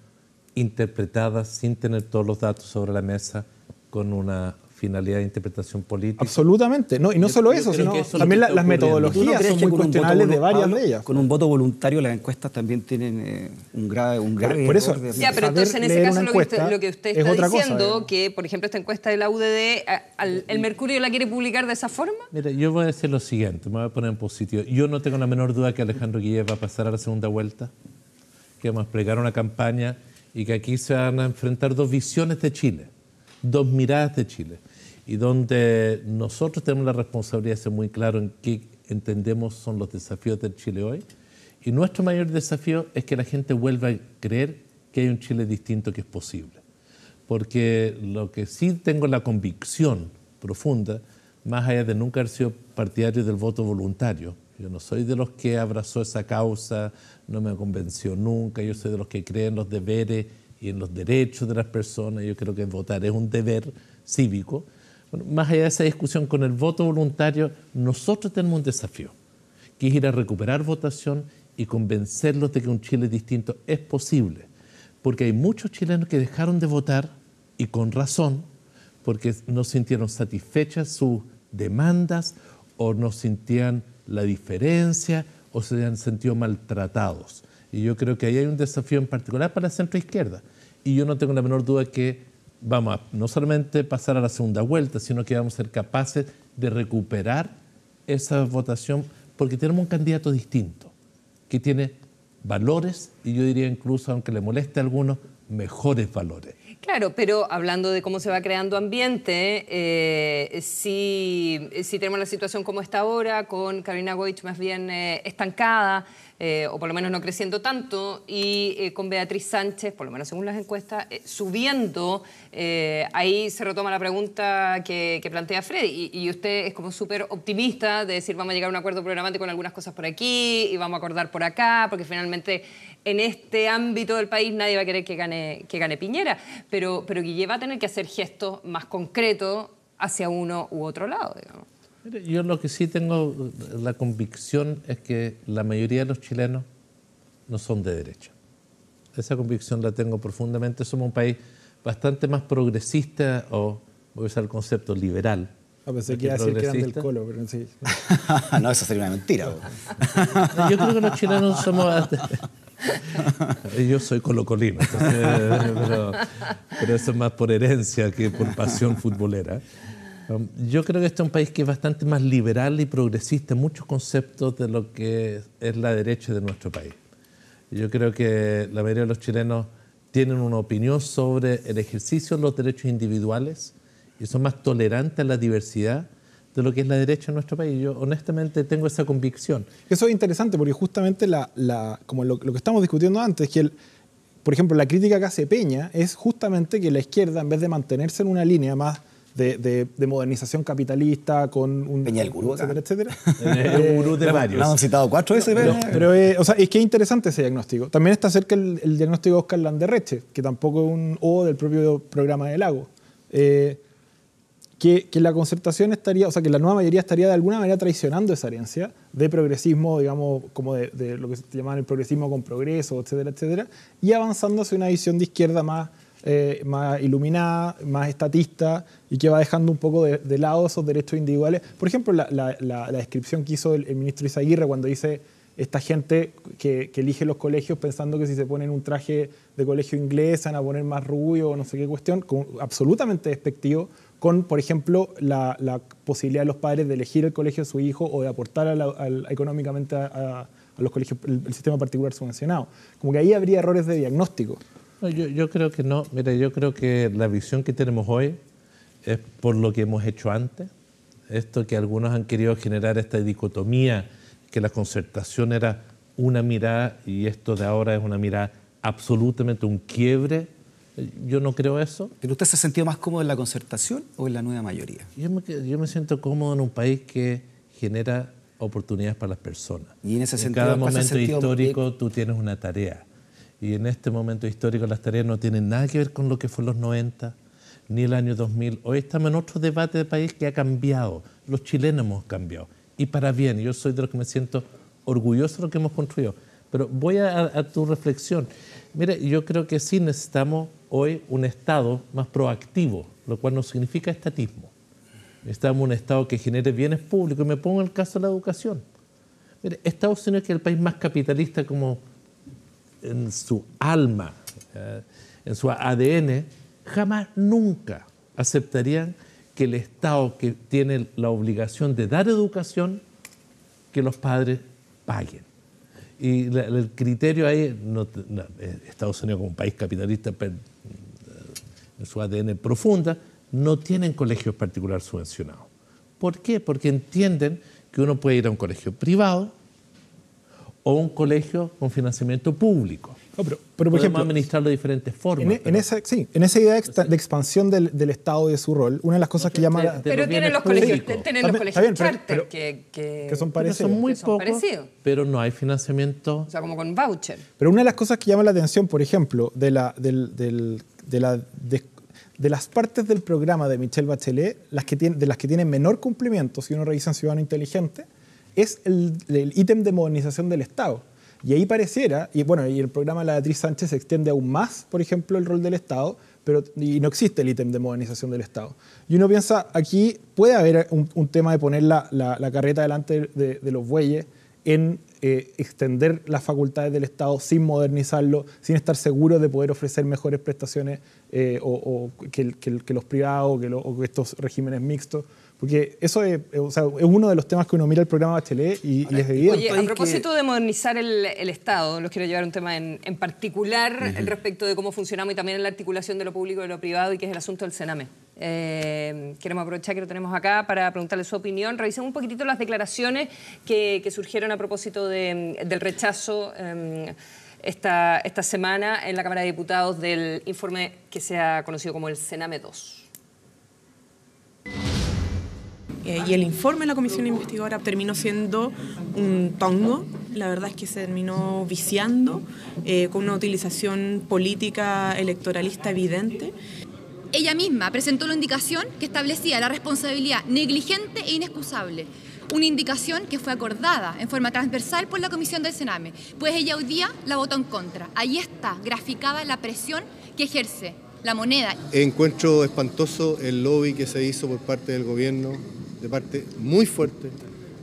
interpretadas sin tener todos los datos sobre la mesa, con una finalidad de interpretación política. Absolutamente. No, y no solo eso, sino también las metodologías son muy cuestionables de varias de ellas. Con un voto voluntario las encuestas también tienen un grave por eso, ya, pero entonces en ese caso lo que usted está diciendo, que por ejemplo esta encuesta de la UDD, ¿el Mercurio la quiere publicar de esa forma? Mira, yo voy a decir lo siguiente, me voy a poner en positivo. Yo no tengo la menor duda que Alejandro Guillet va a pasar a la segunda vuelta, que vamos a desplegar una campaña y que aquí se van a enfrentar dos visiones de Chile, dos miradas de Chile, y donde nosotros tenemos la responsabilidad de ser muy claro en qué entendemos son los desafíos del Chile hoy. Y nuestro mayor desafío es que la gente vuelva a creer que hay un Chile distinto, que es posible. Porque lo que sí tengo la convicción profunda, más allá de nunca haber sido partidario del voto voluntario, yo no soy de los que abrazó esa causa, no me convenció nunca, yo soy de los que creen en los deberes y en los derechos de las personas. Yo creo que votar es un deber cívico. Bueno, más allá de esa discusión con el voto voluntario, nosotros tenemos un desafío, que es ir a recuperar votación y convencerlos de que un Chile distinto es posible. Porque hay muchos chilenos que dejaron de votar, y con razón, porque no sintieron satisfechas sus demandas, o no sentían la diferencia, o se han sentido maltratados. Y yo creo que ahí hay un desafío en particular para la centroizquierda. Y yo no tengo la menor duda que vamos a no solamente pasar a la segunda vuelta, sino que vamos a ser capaces de recuperar esa votación, porque tenemos un candidato distinto, que tiene valores, y yo diría incluso, aunque le moleste a algunos, mejores valores. Claro, pero hablando de cómo se va creando ambiente, si tenemos la situación como está ahora, con Carolina Goich más bien estancada, o por lo menos no creciendo tanto, y con Beatriz Sánchez, por lo menos según las encuestas, subiendo, ahí se retoma la pregunta que plantea Freddy, y usted es como súper optimista de decir vamos a llegar a un acuerdo programático con algunas cosas por aquí, y vamos a acordar por acá, porque finalmente en este ámbito del país nadie va a querer que gane Piñera, pero Guillet va a tener que hacer gestos más concretos hacia uno u otro lado, digamos. Yo lo que sí tengo la convicción es que la mayoría de los chilenos no son de derecha. Esa convicción la tengo profundamente. Somos un país bastante más progresista, o voy a usar el concepto liberal. Pensé que iba a decir que eran del Colo, pero sí. No, eso sería una mentira. Yo creo que los chilenos somos... Yo soy colocolino, pero eso es más por herencia que por pasión futbolera. Yo creo que este es un país que es bastante más liberal y progresista en muchos conceptos de lo que es la derecha de nuestro país. Yo creo que la mayoría de los chilenos tienen una opinión sobre el ejercicio de los derechos individuales y son más tolerantes a la diversidad de lo que es la derecha en nuestro país. Yo honestamente tengo esa convicción. Eso es interesante porque justamente como lo que estamos discutiendo antes, que por ejemplo la crítica que hace Peña es justamente que la izquierda, en vez de mantenerse en una línea más de modernización capitalista con un... Peña el gurú, etcétera. El gurú de varios. Lo han citado 4 veces. Pero o sea, es que es interesante ese diagnóstico. También está cerca el diagnóstico de Oscar Landerreche, que tampoco es un O del propio programa de Lago. Que la concertación estaría, o sea, que la nueva mayoría estaría de alguna manera traicionando esa herencia de progresismo, digamos, como de lo que se llama el progresismo con progreso, etcétera, etcétera, y avanzando hacia una visión de izquierda más iluminada, más estatista, y que va dejando un poco de lado esos derechos individuales. Por ejemplo, la descripción que hizo el ministro Izaguirre cuando dice esta gente que elige los colegios pensando que si se ponen un traje de colegio inglés se van a poner más rubio o no sé qué cuestión, absolutamente despectivo, con, por ejemplo, la posibilidad de los padres de elegir el colegio de su hijo o de aportar económicamente a los colegios, el sistema particular subvencionado. Como que ahí habría errores de diagnóstico. No, yo creo que no. Mira, yo creo que la visión que tenemos hoy es por lo que hemos hecho antes. Esto que algunos han querido generar, esta dicotomía, que la concertación era una mirada y esto de ahora es una mirada absolutamente un quiebre. Yo no creo eso. ¿Pero usted se ha sentido más cómodo en la concertación o en la nueva mayoría? Yo me siento cómodo en un país que genera oportunidades para las personas. Y en ese sentido, cada momento histórico tú tienes una tarea. Y en este momento histórico las tareas no tienen nada que ver con lo que fue los 90, ni el año 2000. Hoy estamos en otro debate de país que ha cambiado. Los chilenos hemos cambiado. Y para bien, yo soy de los que me siento orgulloso de lo que hemos construido. Pero voy a tu reflexión. Mira, yo creo que sí necesitamos hoy un Estado más proactivo, lo cual no significa estatismo. Necesitamos un Estado que genere bienes públicos. Y me pongo en el caso de la educación. Mira, Estados Unidos, que es el país más capitalista como en su alma, en su ADN, jamás, nunca aceptarían que el Estado, que tiene la obligación de dar educación, que los padres paguen. Y el criterio ahí, Estados Unidos como un país capitalista en su ADN profunda, no tienen colegios particulares subvencionados. ¿Por qué? Porque entienden que uno puede ir a un colegio privado o un colegio con financiamiento público. No, pero por ejemplo, administrarlo de diferentes formas. En esa idea de expansión del Estado y de su rol, una de las cosas que llama... Pero tienen los colegios, charter que son parecidos. Son muy pocos, pero no hay financiamiento. O sea, como con voucher. Pero una de las cosas que llama la atención, por ejemplo, de las partes del programa de Michelle Bachelet, de las que tienen menor cumplimiento, si uno revisa en Ciudadano Inteligente, es el ítem de modernización del Estado. Y ahí pareciera, y el programa de la Beatriz Sánchez se extiende aún más, por ejemplo, el rol del Estado, y no existe el ítem de modernización del Estado. Y uno piensa, aquí puede haber un tema de poner la carreta delante de los bueyes en extender las facultades del Estado sin modernizarlo, sin estar seguro de poder ofrecer mejores prestaciones que los privados o que estos regímenes mixtos. Porque eso es uno de los temas que uno mira el programa Bachelet y es evidente. Oye, a propósito de modernizar el Estado, los quiero llevar a un tema en particular respecto de cómo funcionamos y también en la articulación de lo público y de lo privado, y que es el asunto del Sename. Queremos aprovechar que lo tenemos acá para preguntarle su opinión. Revisemos un poquitito las declaraciones que surgieron a propósito del rechazo esta semana en la Cámara de Diputados del informe que se ha conocido como el Sename 2. Y el informe de la comisión investigadora terminó siendo un tongo. La verdad es que se terminó viciando con una utilización política electoralista evidente. Ella misma presentó una indicación que establecía la responsabilidad negligente e inexcusable. Una indicación que fue acordada en forma transversal por la comisión del Sename, pues ella hoy día la votó en contra. Ahí está graficada la presión que ejerce la moneda. Encuentro espantoso el lobby que se hizo por parte del gobierno, de parte muy fuerte,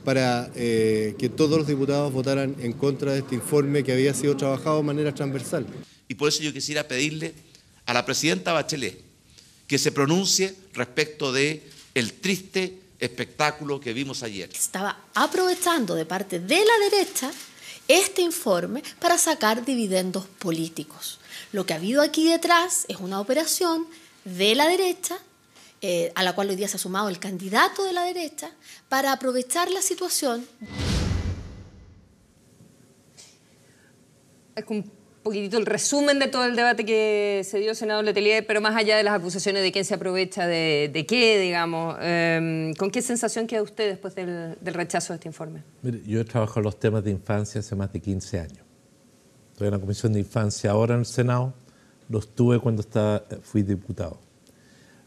para que todos los diputados votaran en contra de este informe que había sido trabajado de manera transversal. Y por eso yo quisiera pedirle a la presidenta Bachelet que se pronuncie respecto de el triste espectáculo que vimos ayer. Estaba aprovechando de parte de la derecha este informe para sacar dividendos políticos. Lo que ha habido aquí detrás es una operación de la derecha, a la cual hoy día se ha sumado el candidato de la derecha, para aprovechar la situación. Es un poquitito el resumen de todo el debate que se dio, senador Letelier, pero más allá de las acusaciones de quién se aprovecha de qué, digamos, ¿con qué sensación queda usted después del rechazo de este informe? Mire, yo he trabajado los temas de infancia hace más de 15 años. Estoy en la Comisión de Infancia ahora en el Senado, los tuve cuando fui diputado.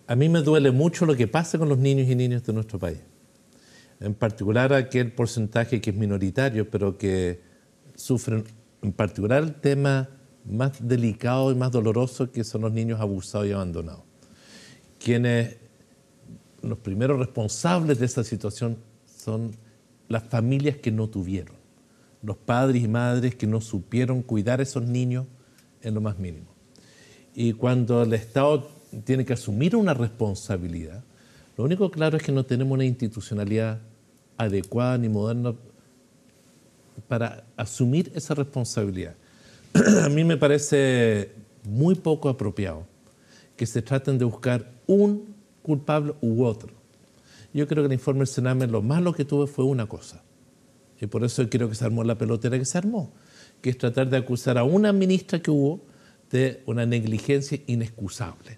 A mí me duele mucho lo que pasa con los niños y niñas de nuestro país. En particular aquel porcentaje que es minoritario, pero que sufren en particular el tema más delicado y más doloroso, que son los niños abusados y abandonados. Quienes, los primeros responsables de esa situación son las familias que no tuvieron, los padres y madres que no supieron cuidar a esos niños en lo más mínimo. Y cuando el Estado tiene que asumir una responsabilidad, lo único claro es que no tenemos una institucionalidad adecuada ni moderna para asumir esa responsabilidad. A mí me parece muy poco apropiado que se traten de buscar un culpable u otro. Yo creo que el informe del Sename lo malo que tuvo fue una cosa, y por eso creo que se armó la pelotera que se armó, que es tratar de acusar a una ministra que hubo de una negligencia inexcusable.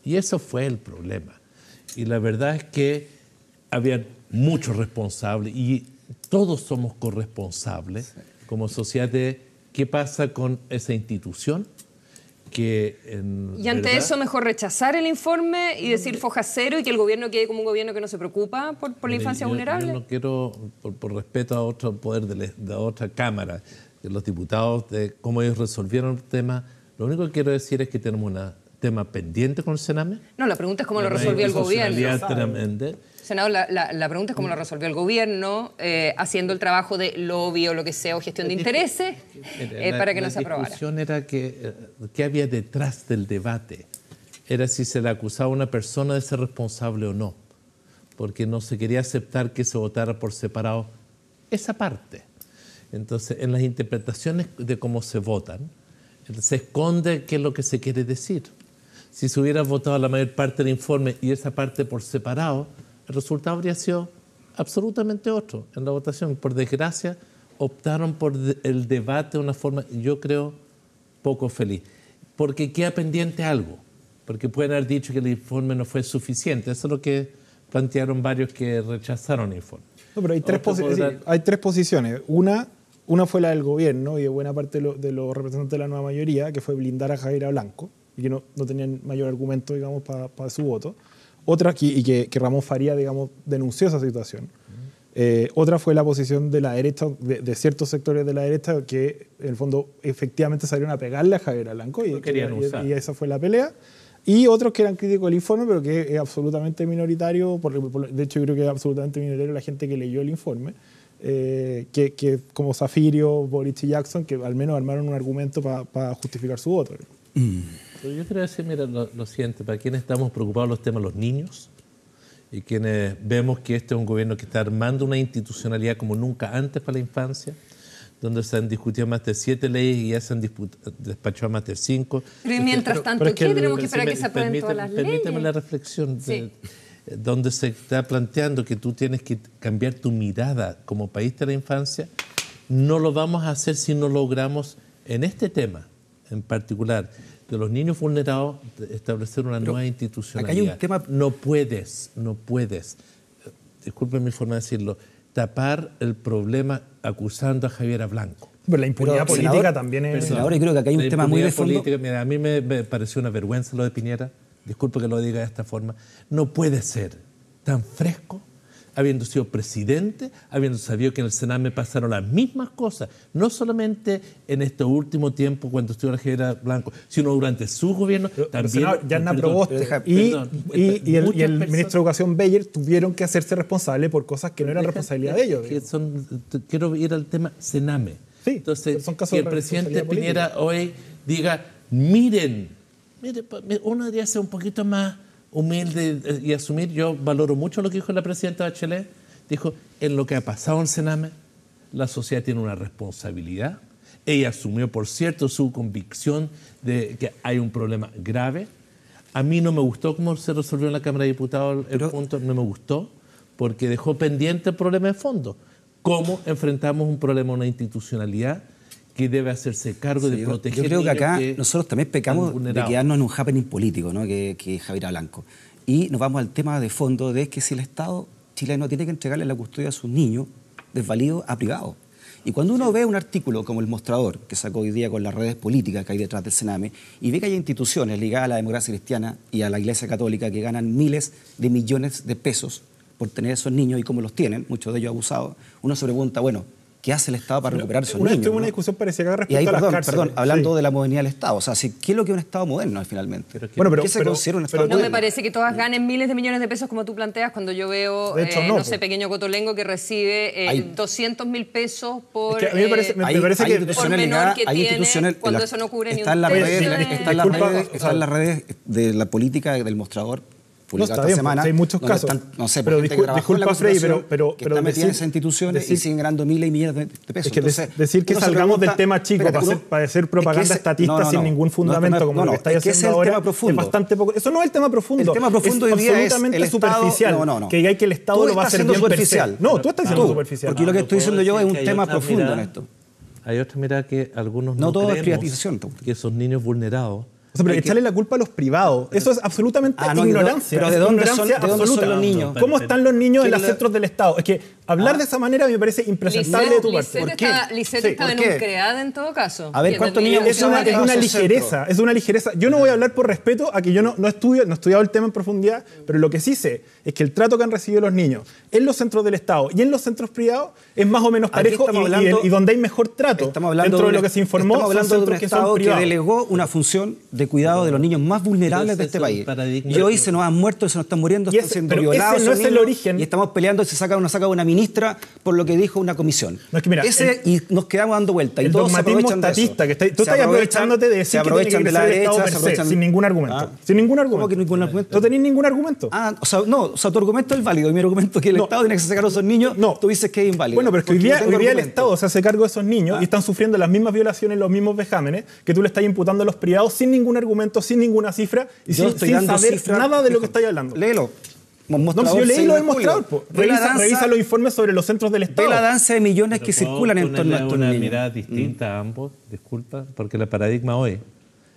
Y eso fue el problema. Y la verdad es que había muchos responsables y todos somos corresponsables como sociedad de qué pasa con esa institución. Y ante eso mejor rechazar el informe y decir foja cero y que el gobierno quede como un gobierno que no se preocupa por la infancia vulnerable. Yo no quiero, por respeto a otro poder de otra Cámara, de los diputados, de cómo ellos resolvieron el tema, lo único que quiero decir es que tenemos un tema pendiente con el Sename. No, la pregunta es cómo lo resolvió el gobierno. Tremenda. Senador, la pregunta es cómo lo resolvió el gobierno, haciendo el trabajo de lobby o lo que sea, o gestión de intereses, para que no se aprobara. La discusión era qué había detrás del debate. Era si se le acusaba a una persona de ser responsable o no, porque no se quería aceptar que se votara por separado esa parte. Entonces, en las interpretaciones de cómo se votan, se esconde qué es lo que se quiere decir. Si se hubiera votado la mayor parte del informe y esa parte por separado, el resultado habría sido absolutamente otro en la votación. Por desgracia, optaron por el debate de una forma, yo creo, poco feliz. Porque queda pendiente algo. Porque pueden haber dicho que el informe no fue suficiente. Eso es lo que plantearon varios que rechazaron el informe. No, pero hay tres posiciones. Una fue la del gobierno y de buena parte de los representantes de la nueva mayoría, que fue blindar a Javiera Blanco y que no tenían mayor argumento, digamos, para su voto. Otra, y que Ramón Faría, digamos, denunció esa situación. Otra fue la posición de la derecha, de ciertos sectores de la derecha, que en el fondo efectivamente salieron a pegarle a Javiera Blanco y esa fue la pelea. Y otros que eran críticos del informe, pero que es absolutamente minoritario, de hecho yo creo que es absolutamente minoritario la gente que leyó el informe, que como Zafirio, Boric y Jackson, que al menos armaron un argumento para justificar su voto. Pero yo quiero decir, mira, lo siguiente, para quienes estamos preocupados los temas de los niños y quienes vemos que este es un gobierno que está armando una institucionalidad como nunca antes para la infancia, donde se han discutido más de 7 leyes y ya se han despachado más de 5. Pero mientras tanto, ¿qué tenemos que esperar que se aprueben todas las leyes? Permíteme la reflexión, donde se está planteando que tú tienes que cambiar tu mirada como país de la infancia. No lo vamos a hacer si no logramos, en este tema en particular, de los niños vulnerados, establecer una nueva institucionalidad. Acá hay un tema... No puedes, disculpen mi forma de decirlo, tapar el problema acusando a Javiera Blanco. Pero la impunidad política senador, también es... Senador, yo creo que acá hay un tema muy de fondo. Mira, a mí me pareció una vergüenza lo de Piñera, disculpe que lo diga de esta forma. No puede ser tan fresco habiendo sido presidente, habiendo sabido que en el Sename pasaron las mismas cosas, no solamente en este último tiempo cuando estuvo la Javiera Blanco, sino durante su gobierno también. Senador, Yarna Proboste y el ministro de Educación Beyer tuvieron que hacerse responsables por cosas que no eran responsabilidad de ellos. Quiero ir al tema Sename. Sí, entonces, son casos que el de presidente responsabilidad Piñera hoy diga, mire, uno debería ser un poquito más humilde y asumir. Yo valoro mucho lo que dijo la presidenta Bachelet. Dijo, en lo que ha pasado en Sename, la sociedad tiene una responsabilidad. Ella asumió, por cierto, su convicción de que hay un problema grave. A mí no me gustó cómo se resolvió en la Cámara de Diputados el punto, no me gustó, porque dejó pendiente el problema de fondo. ¿Cómo enfrentamos un problema, una institucionalidad que debe hacerse cargo de proteger? Yo creo que acá nosotros también pecamos de quedarnos en un happening político, ¿no? que es Javiera Blanco. Y nos vamos al tema de fondo de que si el Estado chileno tiene que entregarle la custodia a sus niños desvalidos a privados. Y cuando uno ve un artículo como El Mostrador, que sacó hoy día con las redes políticas que hay detrás del Sename, y ve que hay instituciones ligadas a la democracia cristiana y a la Iglesia Católica que ganan miles de millones de pesos por tener esos niños y cómo los tienen, muchos de ellos abusados, uno se pregunta, bueno, ¿qué hace el Estado para recuperar esos niños? Una discusión parecida respecto ahí, a las cárceles. hablando de la modernidad del Estado. O sea, ¿qué es lo que es un Estado moderno finalmente? ¿Qué se considera un Estado no moderno? me parece que todas ganen miles de millones de pesos como tú planteas cuando yo veo, no sé, pequeño Cotolengo que recibe 200.000 pesos por a mí me parece que por menor que tiene cuando eso no cubre ni un tercio. Están las redes de la política del Mostrador. No, está bien, semana, hay muchos casos. No sé, pero disculpa, Frei, pero está metida en esas instituciones y siguen ganando miles y millones de pesos. Es que entonces, decir que salgamos del tema chico para hacer propaganda estatista sin ningún fundamento, como lo que estáis haciendo ahora, es bastante poco. Eso no es el tema profundo. El tema profundo hoy día es absolutamente superficial. Que hay que el Estado lo va a hacer bien superficial. No, tú estás siendo superficial. Porque lo que estoy diciendo yo es un tema profundo en esto. Hay otra mirada que algunos no todo creemos es privatización. Que esos niños vulnerados. O sea, pero echarle la culpa a los privados. Eso es absolutamente ignorancia. Pero ¿de dónde son los niños? ¿Cómo están los niños en los centros del Estado? Es que hablar de esa manera me parece impresentable de tu parte. Lisette está denunciada en todo caso. A ver, ¿cuántos niños? Es una ligereza. Yo no voy a hablar por respeto a que yo no he estudiado el tema en profundidad, pero lo que sí sé es que el trato que han recibido los niños en los centros del Estado y en los centros privados es más o menos parejo y donde hay mejor trato. Dentro de lo que se informó, estamos hablando de un Estado que delegó una función de cuidado de los niños más vulnerables de este país. Y hoy se nos han muerto, se nos están muriendo, están siendo violados. Ese no es el origen. Y estamos peleando y nos saca una ministra por lo que dijo una comisión. No, es que mira, y nos quedamos dando vueltas. El dogmatismo estatista, que tú estás aprovechándote de decir que tiene que crecer el Estado per se, sin ningún argumento. Sin ningún argumento. ¿Cómo que ningún argumento? No tenéis ningún argumento. O sea, tu argumento es válido y mi argumento es que el Estado tiene que sacar a esos niños, tú dices que es inválido. Bueno, pero es que hoy día el Estado se hace cargo de esos niños y están sufriendo las mismas violaciones, los mismos vejámenes que tú le estás imputando a los privados sin ningún argumento, sin ninguna cifra y sin saber nada de lo que estáis hablando. Léelo. No, si yo leí lo del mostrador. Revisa los informes sobre los centros del Estado. Ve la danza de millones que circulan en torno a estos niños. Una mirada distinta a ambos, disculpa, porque el paradigma hoy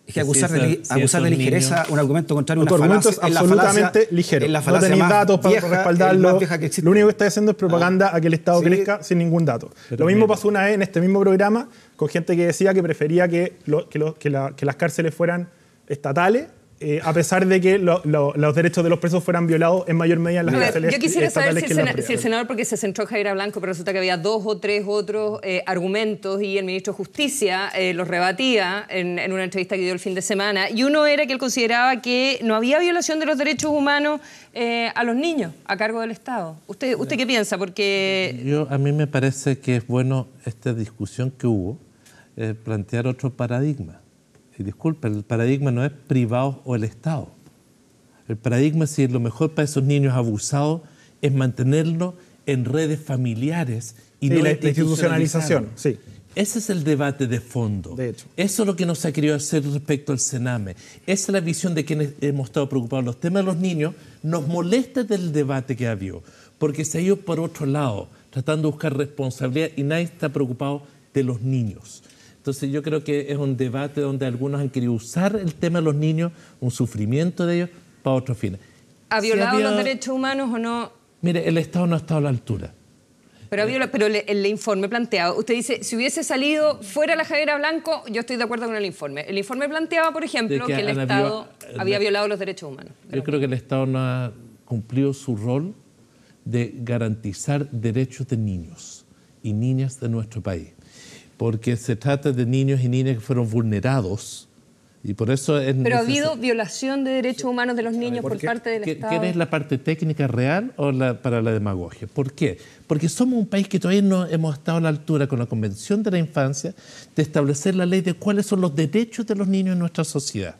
es que acusar de ligereza un argumento contrario a una falacia. Tu argumento es absolutamente ligero. No tenéis datos para respaldarlo. Lo único que estáis haciendo es propaganda a que el Estado crezca sin ningún dato. Lo mismo pasó una vez en este mismo programa con gente que decía que prefería que las cárceles fueran estatales, a pesar de que los derechos de los presos fueran violados en mayor medida en las cárceles. Yo quisiera saber si el senador, porque se centró en Javiera Blanco, pero resulta que había 2 o 3 otros argumentos y el ministro de Justicia los rebatía en una entrevista que dio el fin de semana. Y uno era que él consideraba que no había violación de los derechos humanos a los niños a cargo del Estado. ¿Usted qué piensa? Porque a mí me parece que es bueno esta discusión que hubo, plantear otro paradigma. Y disculpe, el paradigma no es privado o el Estado. El paradigma, si lo mejor para esos niños abusados, es mantenerlos en redes familiares y no la institucionalización. Sí. Ese es el debate de fondo. De hecho. Eso es lo que no se ha querido hacer respecto al Sename. Esa es la visión de quienes hemos estado preocupados. Los temas de los niños nos molesta del debate que ha habido, porque se ha ido por otro lado, tratando de buscar responsabilidad y nadie está preocupado de los niños. Entonces yo creo que es un debate donde algunos han querido usar el tema de los niños, un sufrimiento de ellos, para otros fines. ¿Ha violado los derechos humanos o no? Mire, el Estado no ha estado a la altura. Pero el informe planteaba, usted dice, si hubiese salido fuera la Javiera Blanco, yo estoy de acuerdo con el informe. El informe planteaba, por ejemplo, que el Estado había violado los derechos humanos. Yo creo que el Estado no ha cumplido su rol de garantizar derechos de niños y niñas de nuestro país, porque se trata de niños y niñas que fueron vulnerados. Y por eso es Pero ha habido violación de derechos humanos de los niños por parte del Estado. ¿Quieres la parte técnica real o para la demagogia? ¿Por qué? Porque somos un país que todavía no hemos estado a la altura con la Convención de la Infancia de establecer la ley de cuáles son los derechos de los niños en nuestra sociedad.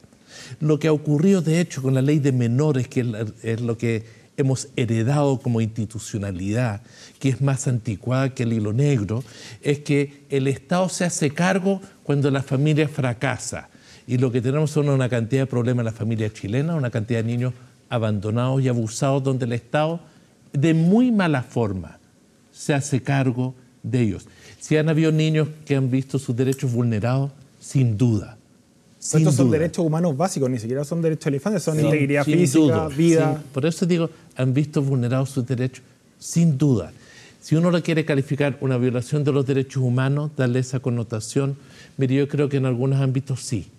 Lo que ha ocurrido, de hecho, con la ley de menores, que es lo que hemos heredado como institucionalidad, que es más anticuada que el hilo negro, es que el Estado se hace cargo cuando la familia fracasa. Y lo que tenemos son una cantidad de problemas en la familia chilena, una cantidad de niños abandonados y abusados, donde el Estado, de muy mala forma, se hace cargo de ellos. Si han habido niños que han visto sus derechos vulnerados, sin duda. Estos son derechos humanos básicos, ni siquiera son derechos de la infancia, son integridad física, vida. Por eso digo, han visto vulnerados sus derechos, sin duda. Si uno lo quiere calificar una violación de los derechos humanos, darle esa connotación, mire, yo creo que en algunos ámbitos sí.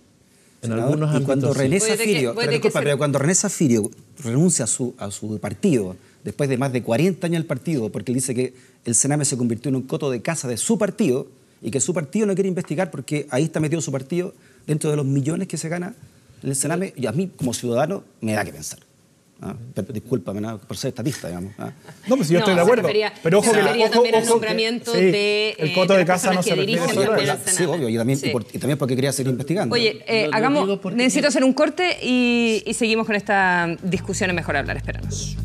En algunos ámbitos cuando sí. René Zaffirio, pero cuando René Zaffirio renuncia a su partido, después de más de 40 años del partido, porque él dice que el Sename se convirtió en un coto de caza de su partido y que su partido no quiere investigar porque ahí está metido su partido dentro de los millones que se gana el Sename, y a mí como ciudadano me da que pensar. Pero, discúlpame, por ser estatista, digamos. No, pues yo estoy de acuerdo. Pero ojo que también el nombramiento de el coto de casa no se refiere Sí, obvio, y también porque quería seguir investigando. Oye, necesito hacer un corte y seguimos con esta discusión en Mejor Hablar. Espéranos.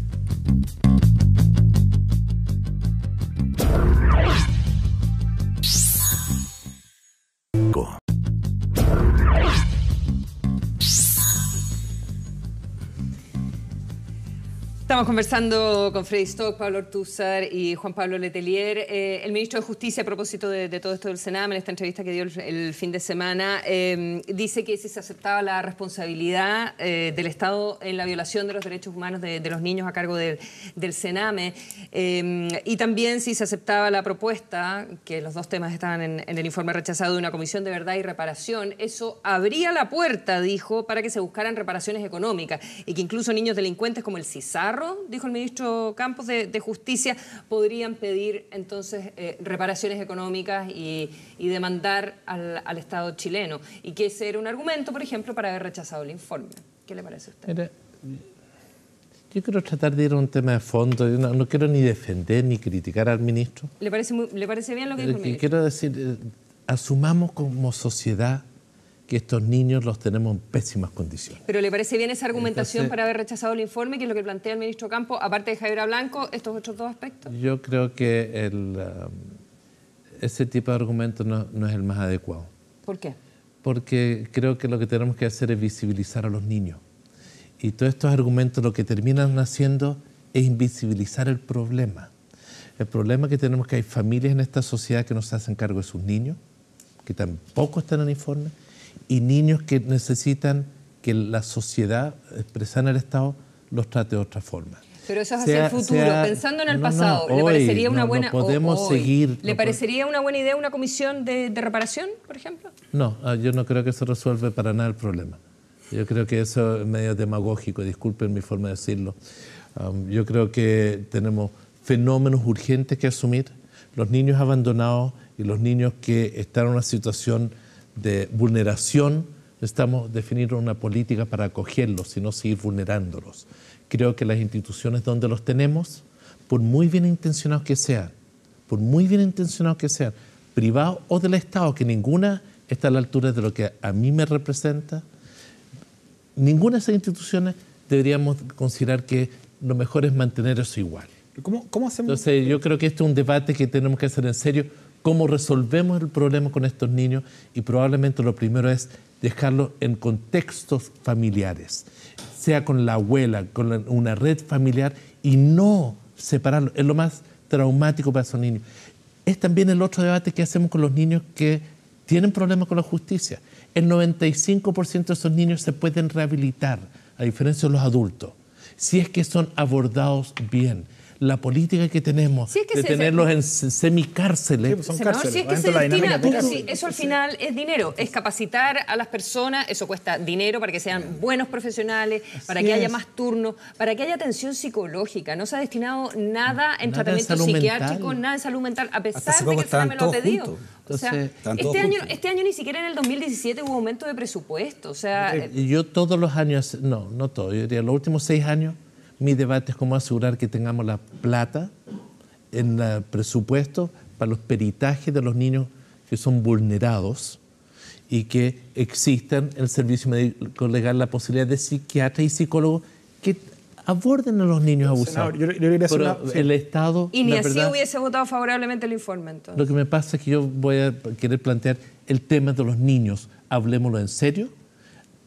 Estamos conversando con Freddy Stock, Pablo Ortúzar y Juan Pablo Letelier. El ministro de Justicia, a propósito de todo esto del Sename, en esta entrevista que dio el fin de semana, dice que si se aceptaba la responsabilidad del Estado en la violación de los derechos humanos de los niños a cargo del Sename, y también si se aceptaba la propuesta, que los dos temas estaban en el informe rechazado, de una comisión de verdad y reparación, eso abría la puerta, dijo, para que se buscaran reparaciones económicas y que incluso niños delincuentes como el Cizarro, dijo el ministro Campos de Justicia, podrían pedir entonces reparaciones económicas y demandar al Estado chileno. Y que ese era un argumento, por ejemplo, para haber rechazado el informe. ¿Qué le parece a usted? Yo quiero tratar de ir a un tema de fondo. Yo no quiero ni defender ni criticar al ministro. ¿Le parece bien lo que dijo el ministro? Quiero decir, asumamos como sociedad que estos niños los tenemos en pésimas condiciones. ¿Pero le parece bien esa argumentación para haber rechazado el informe, que es lo que plantea el ministro Campos, aparte de Javiera Blanco, estos otros dos aspectos? Yo creo que ese tipo de argumento no es el más adecuado. ¿Por qué? Porque creo que lo que tenemos que hacer es visibilizar a los niños. Y todos estos argumentos lo que terminan haciendo es invisibilizar el problema. El problema que tenemos es que hay familias en esta sociedad que no se hacen cargo de sus niños, que tampoco están en informe, y niños que necesitan que la sociedad, expresada en el Estado, los trate de otra forma. Pero eso es hacia el futuro, pensando en el pasado. ¿Le parecería una buena ¿Le parecería una buena idea una comisión de reparación, por ejemplo? No, yo no creo que eso resuelve para nada el problema. Yo creo que eso es medio demagógico, disculpen mi forma de decirlo. Yo creo que tenemos fenómenos urgentes que asumir. Los niños abandonados y los niños que están en una situación de vulneración, necesitamos definir una política para acogerlos y no seguir vulnerándolos. Creo que las instituciones donde los tenemos, por muy bien intencionados que sean, privados o del Estado, que ninguna está a la altura de lo que a mí me representa, ninguna de esas instituciones deberíamos considerar que lo mejor es mantener eso igual. ¿Cómo hacemos? Entonces, yo creo que este es un debate que tenemos que hacer en serio. ¿Cómo resolvemos el problema con estos niños? Y probablemente lo primero es dejarlos en contextos familiares, sea con la abuela, con una red familiar, y no separarlos. Es lo más traumático para esos niños. Es también el otro debate que hacemos con los niños que tienen problemas con la justicia. El 95% de esos niños se pueden rehabilitar, a diferencia de los adultos, si es que son abordados bien. la política que tenemos de tenerlos en semicárceles. Sí, pues son cárceles. Si es que se destina, sí, eso al final es dinero, es capacitar a las personas, eso cuesta dinero para que sean buenos profesionales, para que haya más turnos, para que haya atención psicológica. No se ha destinado nada en tratamiento psiquiátrico, nada en salud mental, a pesar de que el Sename lo ha pedido. O sea, este año ni siquiera en el 2017 hubo aumento de presupuesto. O sea, yo todos los años, no todos, yo diría los últimos 6 años, mi debate es cómo asegurar que tengamos la plata en el presupuesto para los peritajes de los niños que son vulnerados y que existan en el servicio médico legal la posibilidad de psiquiatras y psicólogos que aborden a los niños abusados. Pero el Estado... Y ni así hubiese votado favorablemente el informe, entonces. Lo que me pasa es que yo voy a querer plantear el tema de los niños. Hablemoslo en serio,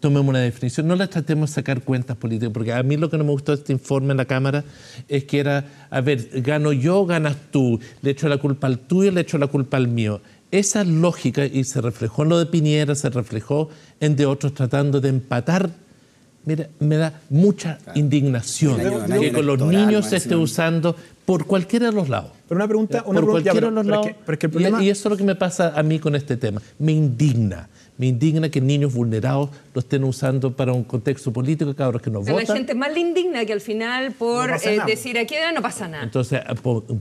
tomemos una definición, no la tratemos de sacar cuentas políticas, porque a mí lo que no me gustó de este informe en la Cámara es que era, a ver, gano yo, ganas tú, le echo la culpa al tuyo, le echo la culpa al mío. Esa lógica, y se reflejó en lo de Piñera, se reflejó en de otros tratando de empatar. Mira, me da mucha indignación que con los niños se esté usando por cualquiera de los lados. Pero una pregunta, cualquiera de los lados. Y eso es lo que me pasa a mí con este tema. Me indigna que niños vulnerados lo estén usando para un contexto político, cabros que no votan. La gente más le indigna que al final por decir aquí no pasa nada. Entonces,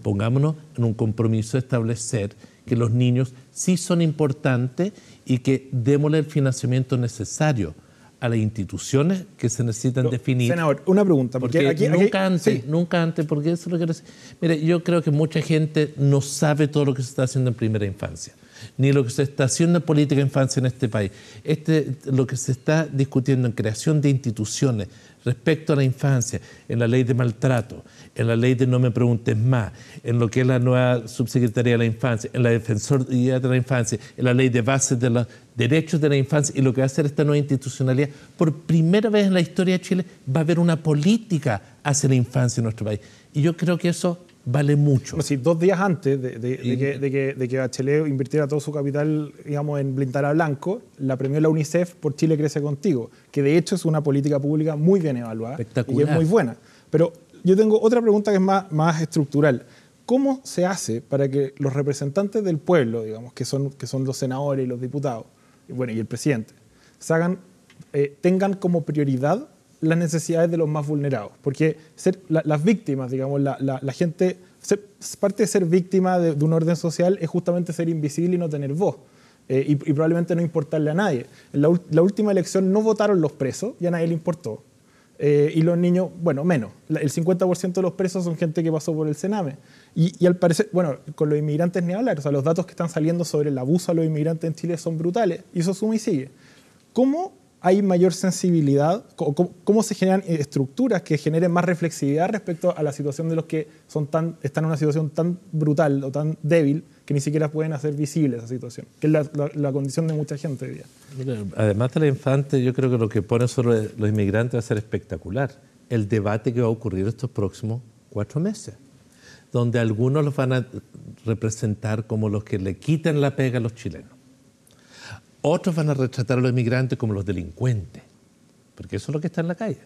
pongámonos en un compromiso de establecer que los niños sí son importantes y que démosle el financiamiento necesario a las instituciones que se necesitan definir. Senador, una pregunta. Porque nunca antes, porque eso es lo que quiero decir. Mire, yo creo que mucha gente no sabe todo lo que se está haciendo en primera infancia, ni lo que se está haciendo en política de infancia en este país. Lo que se está discutiendo en creación de instituciones respecto a la infancia, en la ley de maltrato, en la ley de no me preguntes más, en lo que es la nueva subsecretaría de la infancia, en la defensoría de la infancia, en la ley de bases de los derechos de la infancia, y lo que va a hacer esta nueva institucionalidad, por primera vez en la historia de Chile va a haber una política hacia la infancia en nuestro país. Y yo creo que eso vale mucho. Sí, 2 días antes de que Bachelet invirtiera todo su capital, digamos, en blindar a Blanco, la premió la UNICEF por Chile Crece Contigo, que de hecho es una política pública muy bien evaluada y es muy buena. Pero yo tengo otra pregunta que es más estructural. ¿Cómo se hace para que los representantes del pueblo, digamos, que son los senadores y los diputados, y el presidente, tengan como prioridad las necesidades de los más vulnerados? Porque las víctimas, digamos, la gente, parte de ser víctima de un orden social es justamente ser invisible y no tener voz. Y probablemente no importarle a nadie. En la última elección no votaron los presos, ya a nadie le importó. Y los niños, bueno, menos. El 50% de los presos son gente que pasó por el Sename. Y al parecer, bueno, con los inmigrantes ni hablar. O sea, los datos que están saliendo sobre el abuso a los inmigrantes en Chile son brutales. Y eso suma y sigue. ¿Cómo hay mayor sensibilidad? ¿Cómo se generan estructuras que generen más reflexividad respecto a la situación de los que están en una situación tan brutal o tan débil que ni siquiera pueden hacer visible esa situación, que es la condición de mucha gente hoy día? Además de la infante, yo creo que lo que pone sobre los inmigrantes va a ser espectacular. El debate que va a ocurrir estos próximos 4 meses, donde algunos los van a representar como los que le quitan la pega a los chilenos. Otros van a retratar a los inmigrantes como los delincuentes, porque eso es lo que está en la calle.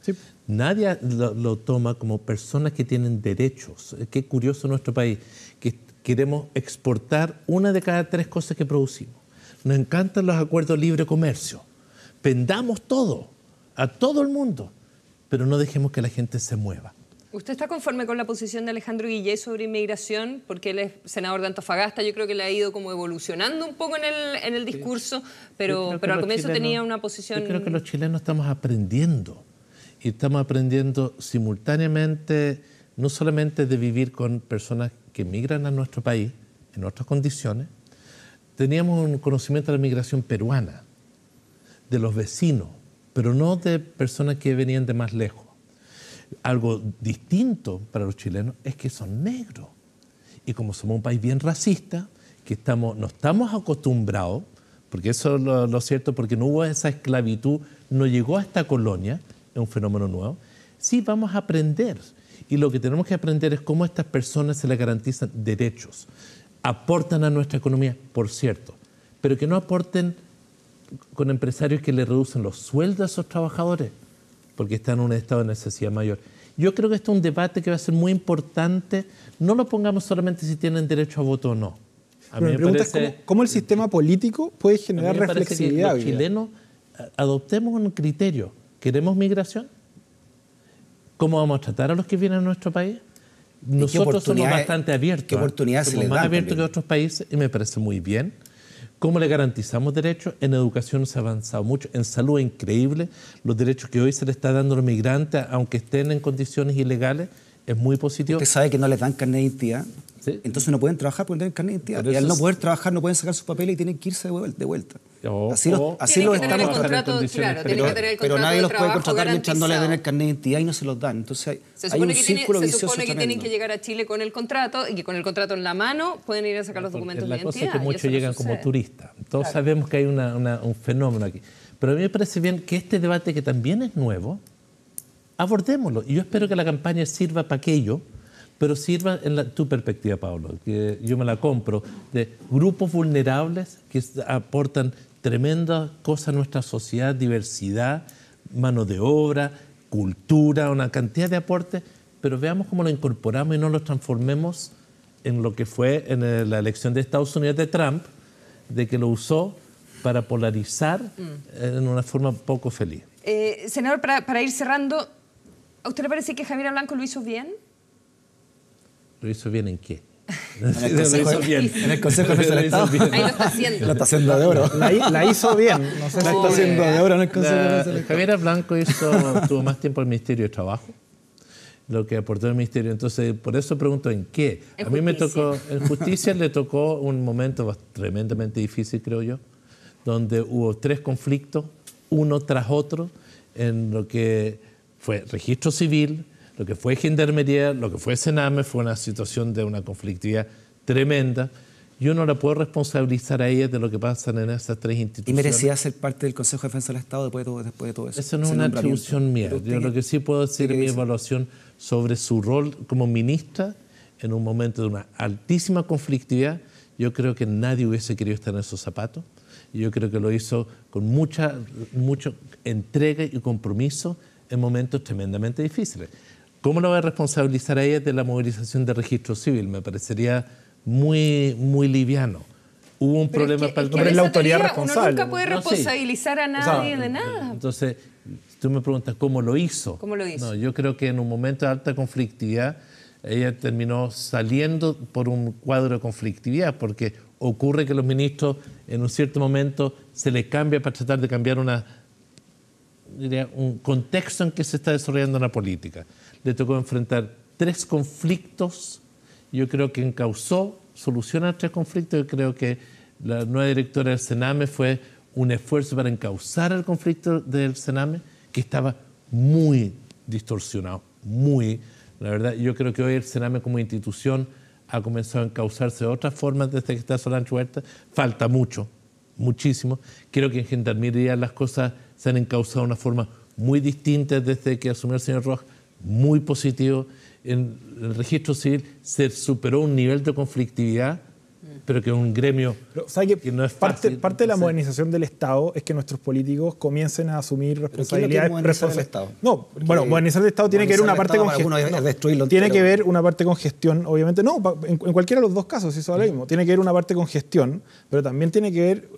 Sí. Nadie lo toma como personas que tienen derechos. Qué curioso nuestro país, que queremos exportar 1 de cada 3 cosas que producimos. Nos encantan los acuerdos de libre comercio. Vendamos todo, a todo el mundo, pero no dejemos que la gente se mueva. ¿Usted está conforme con la posición de Alejandro Guillé sobre inmigración? Porque él es senador de Antofagasta, yo creo que le ha ido como evolucionando un poco en el discurso, pero al comienzo tenía una posición... Yo creo que los chilenos estamos aprendiendo, y estamos aprendiendo simultáneamente, no solamente de vivir con personas que migran a nuestro país, en otras condiciones. Teníamos un conocimiento de la migración peruana, de los vecinos, pero no de personas que venían de más lejos. Algo distinto para los chilenos es que son negros. Y como somos un país bien racista, que no estamos acostumbrados, porque eso es lo cierto, porque no hubo esa esclavitud, no llegó a esta colonia, es un fenómeno nuevo. Sí, vamos a aprender. Y lo que tenemos que aprender es cómo a estas personas se les garantizan derechos. Aportan a nuestra economía, por cierto, pero que no aporten con empresarios que le reducen los sueldos a esos trabajadores. porque está en un estado de necesidad mayor. Yo creo que este es un debate que va a ser muy importante. No lo pongamos solamente si tienen derecho a voto o no. A mí me pregunta es cómo el sistema político puede generar reflexividad. Que los chilenos adoptemos un criterio. ¿Queremos migración? ¿Cómo vamos a tratar a los que vienen a nuestro país? Nosotros somos bastante abiertos. ¿Qué oportunidades se les dan? Más abiertos también que otros países y me parece muy bien. ¿Cómo le garantizamos derechos? En educación se ha avanzado mucho, en salud es increíble. Los derechos que hoy se le está dando a los migrantes, aunque estén en condiciones ilegales, es muy positivo. Usted sabe que no les dan carnet de identidad, ¿Sí? Entonces no pueden trabajar porque no tienen carnet de identidad. Pero Y al no poder trabajar no pueden sacar sus papeles y tienen que irse de vuelta. Así lo estamos tratando. Pero nadie los puede contratar mientras no les den el carnet de identidad y no se los dan. Entonces hay un círculo vicioso Se supone que tienen tremendo. que llegar a Chile con el contrato y que con el contrato en la mano pueden ir a sacar los documentos de La identidad. cosa es que muchos llegan como turistas. Todos sabemos que hay un fenómeno aquí. Pero a mí me parece bien que este debate, que también es nuevo, abordémoslo. Y yo espero que la campaña sirva para aquello, pero sirva en tu perspectiva, Pablo, que yo me la compro, de grupos vulnerables que aportan tremendas cosas a nuestra sociedad, diversidad, mano de obra, cultura, una cantidad de aportes, pero veamos cómo lo incorporamos y no lo transformemos en lo que fue en la elección de Estados Unidos de Trump, de que lo usó para polarizar en una forma poco feliz. Senador, para ir cerrando, ¿a usted le parece que Javiera Blanco lo hizo bien? ¿Lo hizo bien en qué? En el Consejo del Estado. Ahí lo está haciendo. Lo está haciendo de oro. La hizo bien. No sé si La está haciendo de oro en el Consejo del Estado. Javiera Blanco tuvo más tiempo en el Ministerio de Trabajo, lo que aportó el Ministerio. Entonces, por eso pregunto en qué. A mí me tocó, en justicia le tocó un momento tremendamente difícil, creo yo, donde hubo 3 conflictos, uno tras otro, en lo que fue registro civil, lo que fue Gendarmería, lo que fue Sename. Fue una situación de una conflictividad tremenda. Yo no la puedo responsabilizar a ella de lo que pasa en esas 3 instituciones. ¿Y merecía ser parte del Consejo de Defensa del Estado después de todo eso? Eso no es una atribución mía. Yo lo que sí puedo decir es mi evaluación sobre su rol como ministra en un momento de una altísima conflictividad. Yo creo que nadie hubiese querido estar en esos zapatos. Y yo creo que lo hizo con mucha entrega y compromiso en momentos tremendamente difíciles. ¿Cómo lo voy a responsabilizar a ella de la movilización de registro civil? Me parecería muy, muy liviano. Hubo un problema para el nombre de la autoridad responsable. Uno nunca puede responsabilizar a nadie de nada. Entonces, tú me preguntas cómo lo hizo. ¿Cómo lo hizo? No, yo creo que en un momento de alta conflictividad ella terminó saliendo por un cuadro de conflictividad, porque ocurre que los ministros en un cierto momento se les cambia para tratar de cambiar un contexto en que se está desarrollando una política. Le tocó enfrentar 3 conflictos. Yo creo que encauzó, solucionar 3 conflictos. Yo creo que la nueva directora del Sename fue un esfuerzo para encauzar el conflicto del Sename, que estaba muy distorsionado, la verdad. Yo creo que hoy el Sename como institución ha comenzado a encauzarse de otras formas desde que está Solange Huerta. Falta mucho, muchísimo. Creo que en Gendarmería las cosas se han encauzado de una forma muy distinta desde que asumió el señor Rojas, muy positivo. En el registro civil se superó un nivel de conflictividad, pero que es un gremio que no es fácil. Parte de la modernización del Estado es que nuestros políticos comiencen a asumir responsabilidades. modernizar el Estado? No, bueno, modernizar el Estado tiene que ver una parte con gestión. Tiene que ver una parte con gestión, obviamente. No, en cualquiera de los dos casos, eso es lo mismo. Tiene que ver una parte con gestión, pero también tiene que ver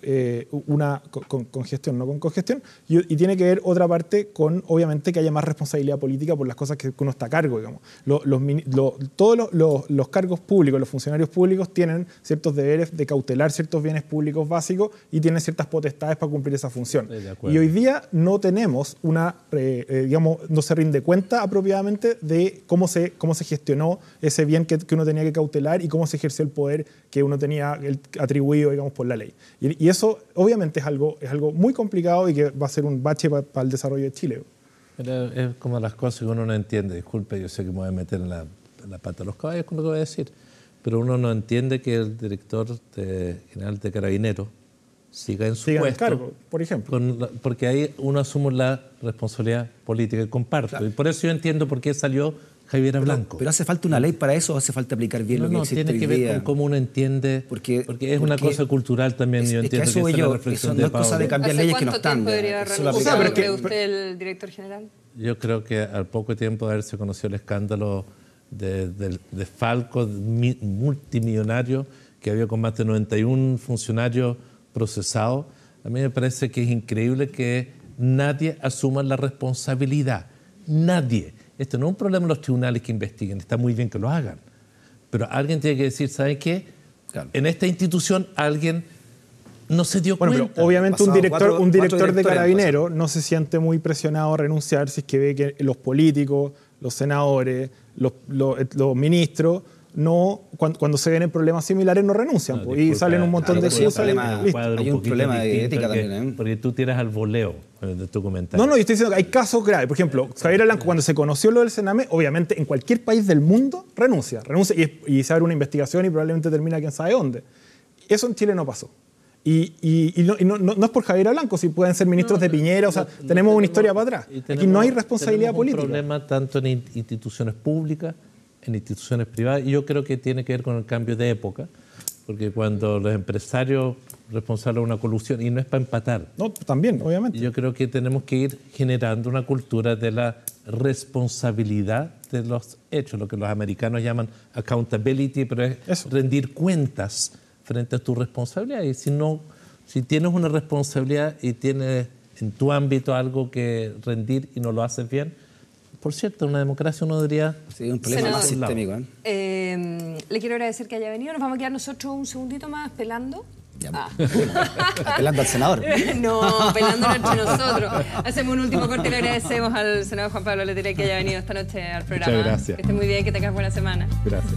con gestión, no con congestión. Y tiene que ver otra parte con, obviamente, que haya más responsabilidad política por las cosas que uno está a cargo, digamos. Todos los cargos públicos, los funcionarios públicos tienen ciertos deberes de cautelar ciertos bienes públicos básicos y tienen ciertas potestades para cumplir esa función. Y hoy día no tenemos no se rinde cuenta apropiadamente de cómo se gestionó ese bien que uno tenía que cautelar y cómo se ejerció el poder que uno tenía atribuido, digamos, por la ley. Y eso obviamente es algo muy complicado y que va a ser un bache para el desarrollo de Chile. Pero es como las cosas que uno no entiende. Disculpe, yo sé que me voy a meter en la pata de los caballos con lo que voy a decir, pero uno no entiende que el director general de Carabineros siga en su puesto, cargo, por ejemplo. Porque ahí uno asume la responsabilidad política que comparto. Claro. Y por eso yo entiendo por qué salió Javiera Blanco. ¿Pero hace falta una ley para eso o hace falta aplicar bien lo que existe tiene que ver con cómo uno entiende, porque es una cosa cultural también. Yo entiendo que esa es la reflexión de Pablo. No es cosa de cambiar leyes que no están. ¿Cuánto tiempo debería renunciar usted, el director general? Yo creo que al poco tiempo de haberse conocido el escándalo de Falco, multimillonario, que había con más de 91 funcionarios procesados, a mí me parece que es increíble que nadie asuma la responsabilidad. Nadie. Esto no es un problema de los tribunales que investiguen, está muy bien que lo hagan. Pero alguien tiene que decir, ¿sabe qué? Claro. En esta institución alguien no se dio cuenta. Pero obviamente un director de Carabineros no se siente muy presionado a renunciar si es que ve que los políticos, los senadores, los ministros, cuando se ven en problemas similares no renuncian. Y salen un montón de excusas. Hay un problema de ética también. Porque tú tiras al voleo de tu comentario. No, yo estoy diciendo que hay casos graves. Por ejemplo, Javier Blanco, cuando se conoció lo del Sename, obviamente en cualquier país del mundo renuncia y se abre una investigación y probablemente termina quién sabe dónde. Eso en Chile no pasó. Y no es por Javier Blanco, si pueden ser ministros de Piñera, o sea, tenemos una historia para atrás. Aquí no hay responsabilidad política. Hay un problema tanto en instituciones públicas, en instituciones privadas, y yo creo que tiene que ver con el cambio de época, porque cuando los empresarios responsables de una colusión, y no es para empatar. No, también, obviamente. Yo creo que tenemos que ir generando una cultura de la responsabilidad de los hechos, lo que los americanos llaman accountability, pero es rendir cuentas frente a tu responsabilidad. Y si tienes una responsabilidad y tienes en tu ámbito algo que rendir y no lo haces bien, por cierto, en una democracia uno diría... Sí, un problema más sistémico. Le quiero agradecer que haya venido. Nos vamos a quedar nosotros un segundito más pelando. Pelando al senador. No, pelándonos entre nosotros. Hacemos un último corte y le agradecemos al senador Juan Pablo Letelier que haya venido esta noche al programa. Muchas gracias. Que esté muy bien, que tengas buena semana. Gracias.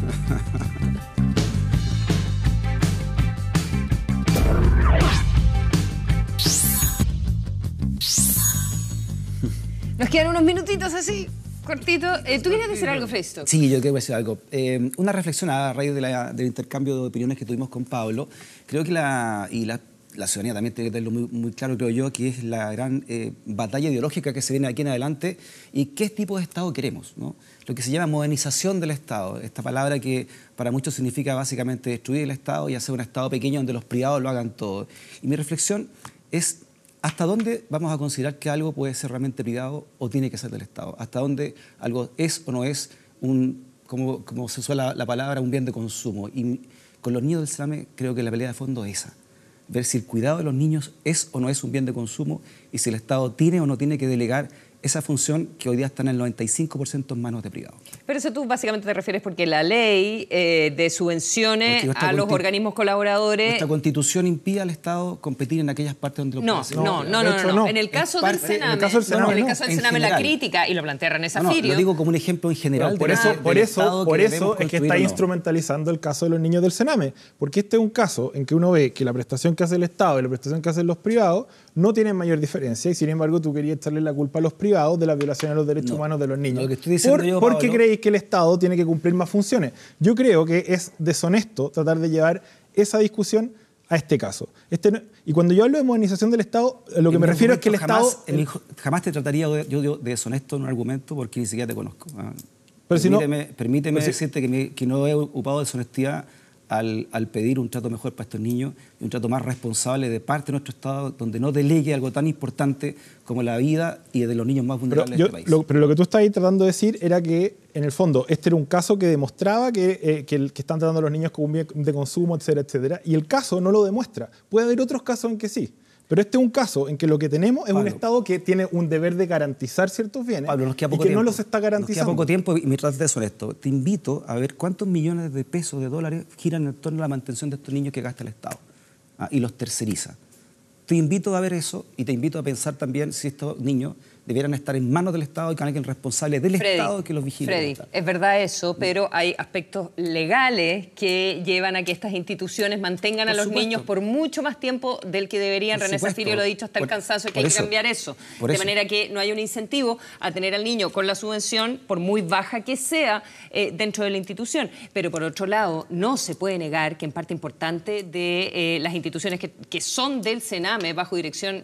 Nos quedan unos minutitos así, cortito. ¿Tú querías decir algo, Freisto? Sí, yo quiero decir algo. Una reflexión a raíz del intercambio de opiniones que tuvimos con Pablo. Creo que la ciudadanía también tiene que tenerlo muy claro, creo yo, que es la gran batalla ideológica que se viene aquí en adelante y qué tipo de Estado queremos, ¿no? Lo que se llama modernización del Estado, esta palabra que para muchos significa básicamente destruir el Estado y hacer un Estado pequeño donde los privados lo hagan todo. Y mi reflexión es: ¿hasta dónde vamos a considerar que algo puede ser realmente privado o tiene que ser del Estado? ¿Hasta dónde algo es o no es como se usa la palabra, un bien de consumo? Y con los niños del Sename creo que la pelea de fondo es esa. Ver si el cuidado de los niños es o no es un bien de consumo y si el Estado tiene o no tiene que delegar esa función que hoy día está en el 95% en manos de privados. Pero eso tú básicamente te refieres porque la ley de subvenciones a los organismos colaboradores... Nuestra Constitución impide al Estado competir en aquellas partes donde lo puede hacer. No. En el caso del Sename, la crítica, y lo plantea René Zaffirio... Lo digo como un ejemplo en general. Por eso es que está instrumentalizando el caso de los niños del Sename. Porque este es un caso en que uno ve que la prestación que hace el Estado y la prestación que hacen los privados no tienen mayor diferencia, y sin embargo tú querías echarle la culpa a los privados de la violación a los derechos humanos de los niños. Lo que estoy diciendo ¿Por qué creéis que el Estado tiene que cumplir más funciones? Yo creo que es deshonesto tratar de llevar esa discusión a este caso. Y cuando yo hablo de modernización del Estado, lo que me refiero es que el Estado... Jamás te trataría yo de deshonesto en un argumento porque ni siquiera te conozco. Pero permíteme decirte que no he ocupado de deshonestidad al pedir un trato mejor para estos niños y un trato más responsable de parte de nuestro Estado, donde no delegue algo tan importante como la vida y de los niños más vulnerables de este país. Pero lo que tú estás ahí tratando de decir era que, en el fondo, este era un caso que demostraba que están tratando a los niños como un bien de consumo, etcétera, etcétera, y el caso no lo demuestra. Puede haber otros casos en que sí. Pero este es un caso en que lo que tenemos es un Estado que tiene un deber de garantizar ciertos bienes y que no los está garantizando. Nos queda poco tiempo y mientras de honesto, te invito a ver cuántos millones de pesos, de dólares, giran en torno a la mantención de estos niños que gasta el Estado y los terceriza. Te invito a ver eso y te invito a pensar también si estos niños debieran estar en manos del Estado y con alguien responsable del Estado que los vigile. Freddy, es verdad eso, pero hay aspectos legales que llevan a que estas instituciones mantengan a los niños por mucho más tiempo del que deberían. René Zaffirio lo ha dicho hasta el cansancio, que hay que cambiar eso. De manera que no hay un incentivo a tener al niño con la subvención, por muy baja que sea, dentro de la institución. Pero por otro lado, no se puede negar que en parte importante de las instituciones que son del Sename, bajo dirección,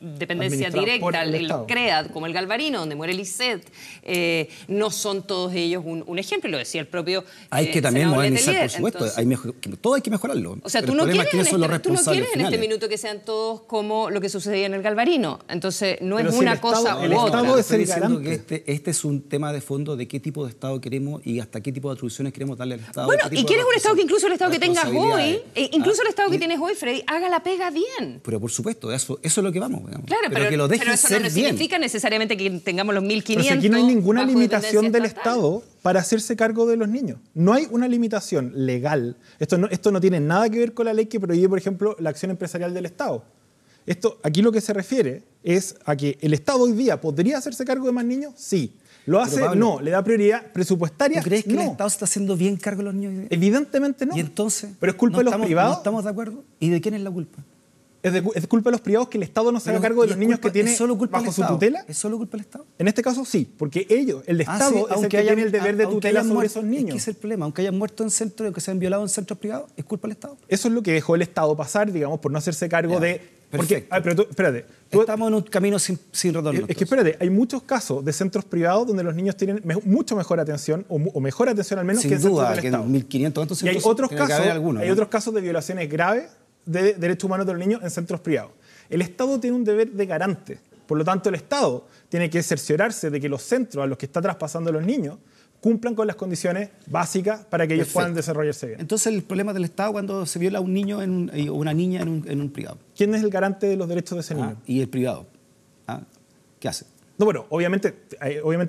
dependencia directa, y los CREAD, como el Galvarino, donde muere Lisset, no son todos ellos un ejemplo, y lo decía el propio hay que también modernizar, por Letelier. supuesto, Entonces, todo hay que mejorarlo. O sea, pero tú no el problema es quiénes son los tú no responsables quieres en este finales. minuto que sean todos como lo que sucedía en el Galvarino. Entonces, no Pero es si una el Estado- cosa el u otra. Estado es Estoy el diciendo garante. que este es un tema de fondo de qué tipo de Estado queremos y hasta qué tipo de atribuciones queremos darle al Estado. Bueno, qué y tipo quieres de un Estado que incluso el Estado que tengas hoy, responsabilidades. incluso el Estado que y- tienes hoy, Freddy, haga la pega bien. Pero por supuesto, eso es lo que vamos. Digamos. Claro, pero que lo dejen pero eso ser no bien. significa necesariamente que tengamos los 1.500. Pero si aquí no hay ninguna bajo limitación del dependencia estatal. Estado para hacerse cargo de los niños. No hay una limitación legal. Esto no tiene nada que ver con la ley que prohíbe, por ejemplo, la acción empresarial del Estado. Aquí lo que se refiere es a que el Estado hoy día podría hacerse cargo de más niños, sí. ¿Lo hace? Pablo, no. ¿Le da prioridad presupuestaria? ¿Tú crees que no. el Estado se está haciendo bien cargo de los niños? Evidentemente no. Y entonces, ¿Pero es culpa ¿no de los estamos- privados? ¿No estamos de acuerdo? ¿Y de quién es la culpa? ¿Es culpa de los privados que el Estado no se haga Pero, cargo de ¿y los es niños culpa- que tiene es solo culpa bajo del su Estado? tutela? ¿Es solo culpa del Estado? En este caso sí, porque el Estado Sí, es el aunque que hayan- tiene el deber de aunque tutela hayan sobre muerto, esos Es niños. que ese es el problema, aunque hayan muerto en centros, que se han violado en centros privados, es culpa del Estado. Eso es lo que dejó el Estado pasar, digamos, por no hacerse cargo Ya, de... perfecto. Pero tú, espérate. Tú- Estamos en un camino sin retorno. es que entonces. espérate, hay muchos casos de centros privados donde los niños tienen mucho mejor atención, o mejor atención al menos que Sin en centros duda, del que en Estado. 1.500 tantos Y hay centros otros tiene que haber casos, alguno, hay ¿no? otros casos de violaciones graves de derechos humanos de los niños en centros privados. El Estado tiene un deber de garante. Por lo tanto, el Estado tiene que cerciorarse de que los centros a los que está traspasando los niños cumplan con las condiciones básicas para que ellos Perfecto. puedan desarrollarse bien. Entonces, el problema del Estado cuando se viola a un niño o una niña en un privado. ¿Quién es el garante de los derechos de ese niño? Y el privado. ¿Qué hace? No, bueno, obviamente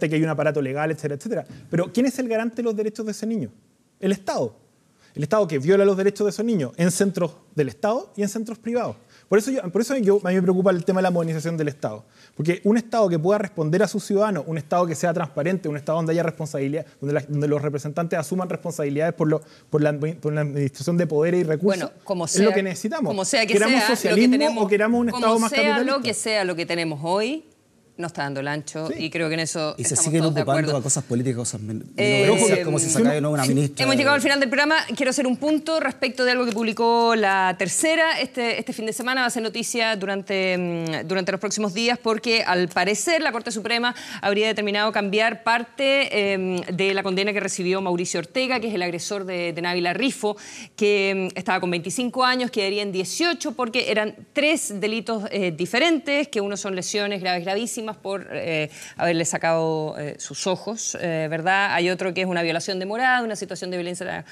que hay un aparato legal, etcétera, etcétera. Pero ¿quién es el garante de los derechos de ese niño? El Estado. El Estado que viola los derechos de esos niños en centros del Estado y en centros privados. Por eso a mí me preocupa el tema de la modernización del Estado. Porque un Estado que pueda responder a sus ciudadanos, un Estado que sea transparente, un Estado donde haya responsabilidad, donde los representantes asuman responsabilidades por la administración de poderes y recursos, Bueno, como es sea, lo que necesitamos. como sea que queramos sea, socialismo lo que tenemos, o queramos un Estado más como sea capitalista. lo que sea lo que tenemos hoy, no está dando el ancho, Sí. y creo que en eso Y se estamos siguen todos de ocupando acuerdo. a cosas políticas, cosas menores, Eh, como si sacara de nuevo una ministra. Hemos llegado al final del programa. Quiero hacer un punto respecto de algo que publicó La Tercera este fin de semana. Va a ser noticia durante los próximos días porque, al parecer, la Corte Suprema habría determinado cambiar parte de la condena que recibió Mauricio Ortega, que es el agresor de Návila Rifo, que estaba con 25 años, quedaría en 18 porque eran 3 delitos diferentes, que uno son lesiones graves, gravísimas por haberle sacado sus ojos, ¿verdad? Hay otro que es una violación de morada, una situación de violencia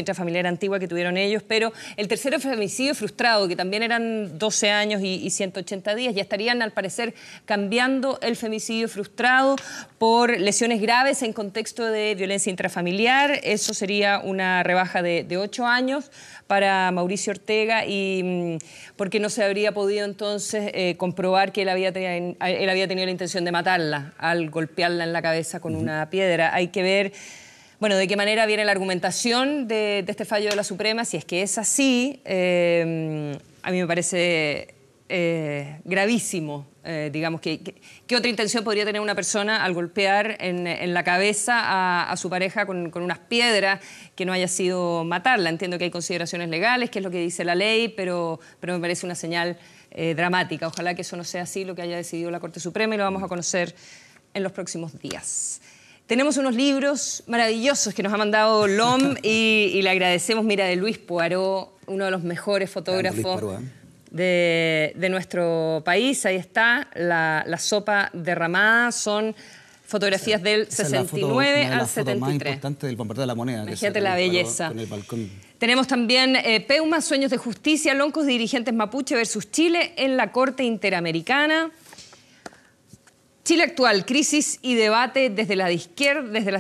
intrafamiliar antigua que tuvieron ellos, pero el tercero es femicidio frustrado, que también eran 12 años y 180 días. Ya estarían, al parecer, cambiando el femicidio frustrado por lesiones graves en contexto de violencia intrafamiliar. Eso sería una rebaja de 8 años para Mauricio Ortega, y porque no se habría podido entonces comprobar que él había tenido la intención de matarla al golpearla en la cabeza con una piedra. Hay que ver, bueno, de qué manera viene la argumentación de este fallo de la Suprema. Si es que es así, a mí me parece gravísimo. Digamos, ¿qué otra intención podría tener una persona al golpear en la cabeza a su pareja con unas piedras que no haya sido matarla? Entiendo que hay consideraciones legales, que es lo que dice la ley, pero me parece una señal dramática. Ojalá que eso no sea así lo que haya decidido la Corte Suprema, y lo vamos a conocer en los próximos días. Tenemos unos libros maravillosos que nos ha mandado LOM y le agradecemos. Mira, de Luis Poirot, uno de los mejores fotógrafos de nuestro país. Ahí está, la sopa derramada. Son fotografías del 69 al 73. Más importante del bombardeo de la moneda. Imagínate la belleza. Con el balcón. Tenemos también Peuma, Sueños de Justicia, Loncos de Dirigentes Mapuche versus Chile en la Corte Interamericana. Chile actual, crisis y debate desde las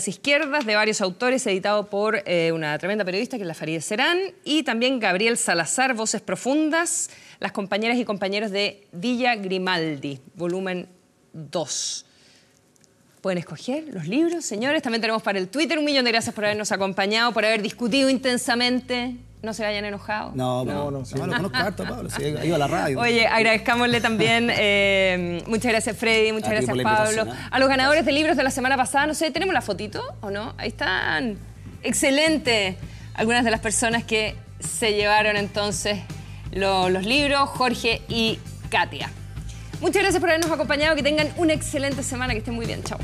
izquierdas, de varios autores, editado por una tremenda periodista que es la Farideh Serán, y también Gabriel Salazar, Voces Profundas, las compañeras y compañeros de Villa Grimaldi, volumen 2. Pueden escoger los libros, señores. También tenemos para el Twitter. 1 millón de gracias por habernos acompañado, por haber discutido intensamente. No se vayan enojados. No, lo conozco harto, Pablo. Sí, iba a la radio. Oye, agradezcámosle también. Muchas gracias, Freddy. Muchas gracias, Pablo. A los ganadores de libros de la semana pasada, no sé, ¿tenemos la fotito o no? Ahí están. Excelente. Algunas de las personas que se llevaron entonces los libros, Jorge y Katia. Muchas gracias por habernos acompañado, que tengan una excelente semana, que estén muy bien, chao.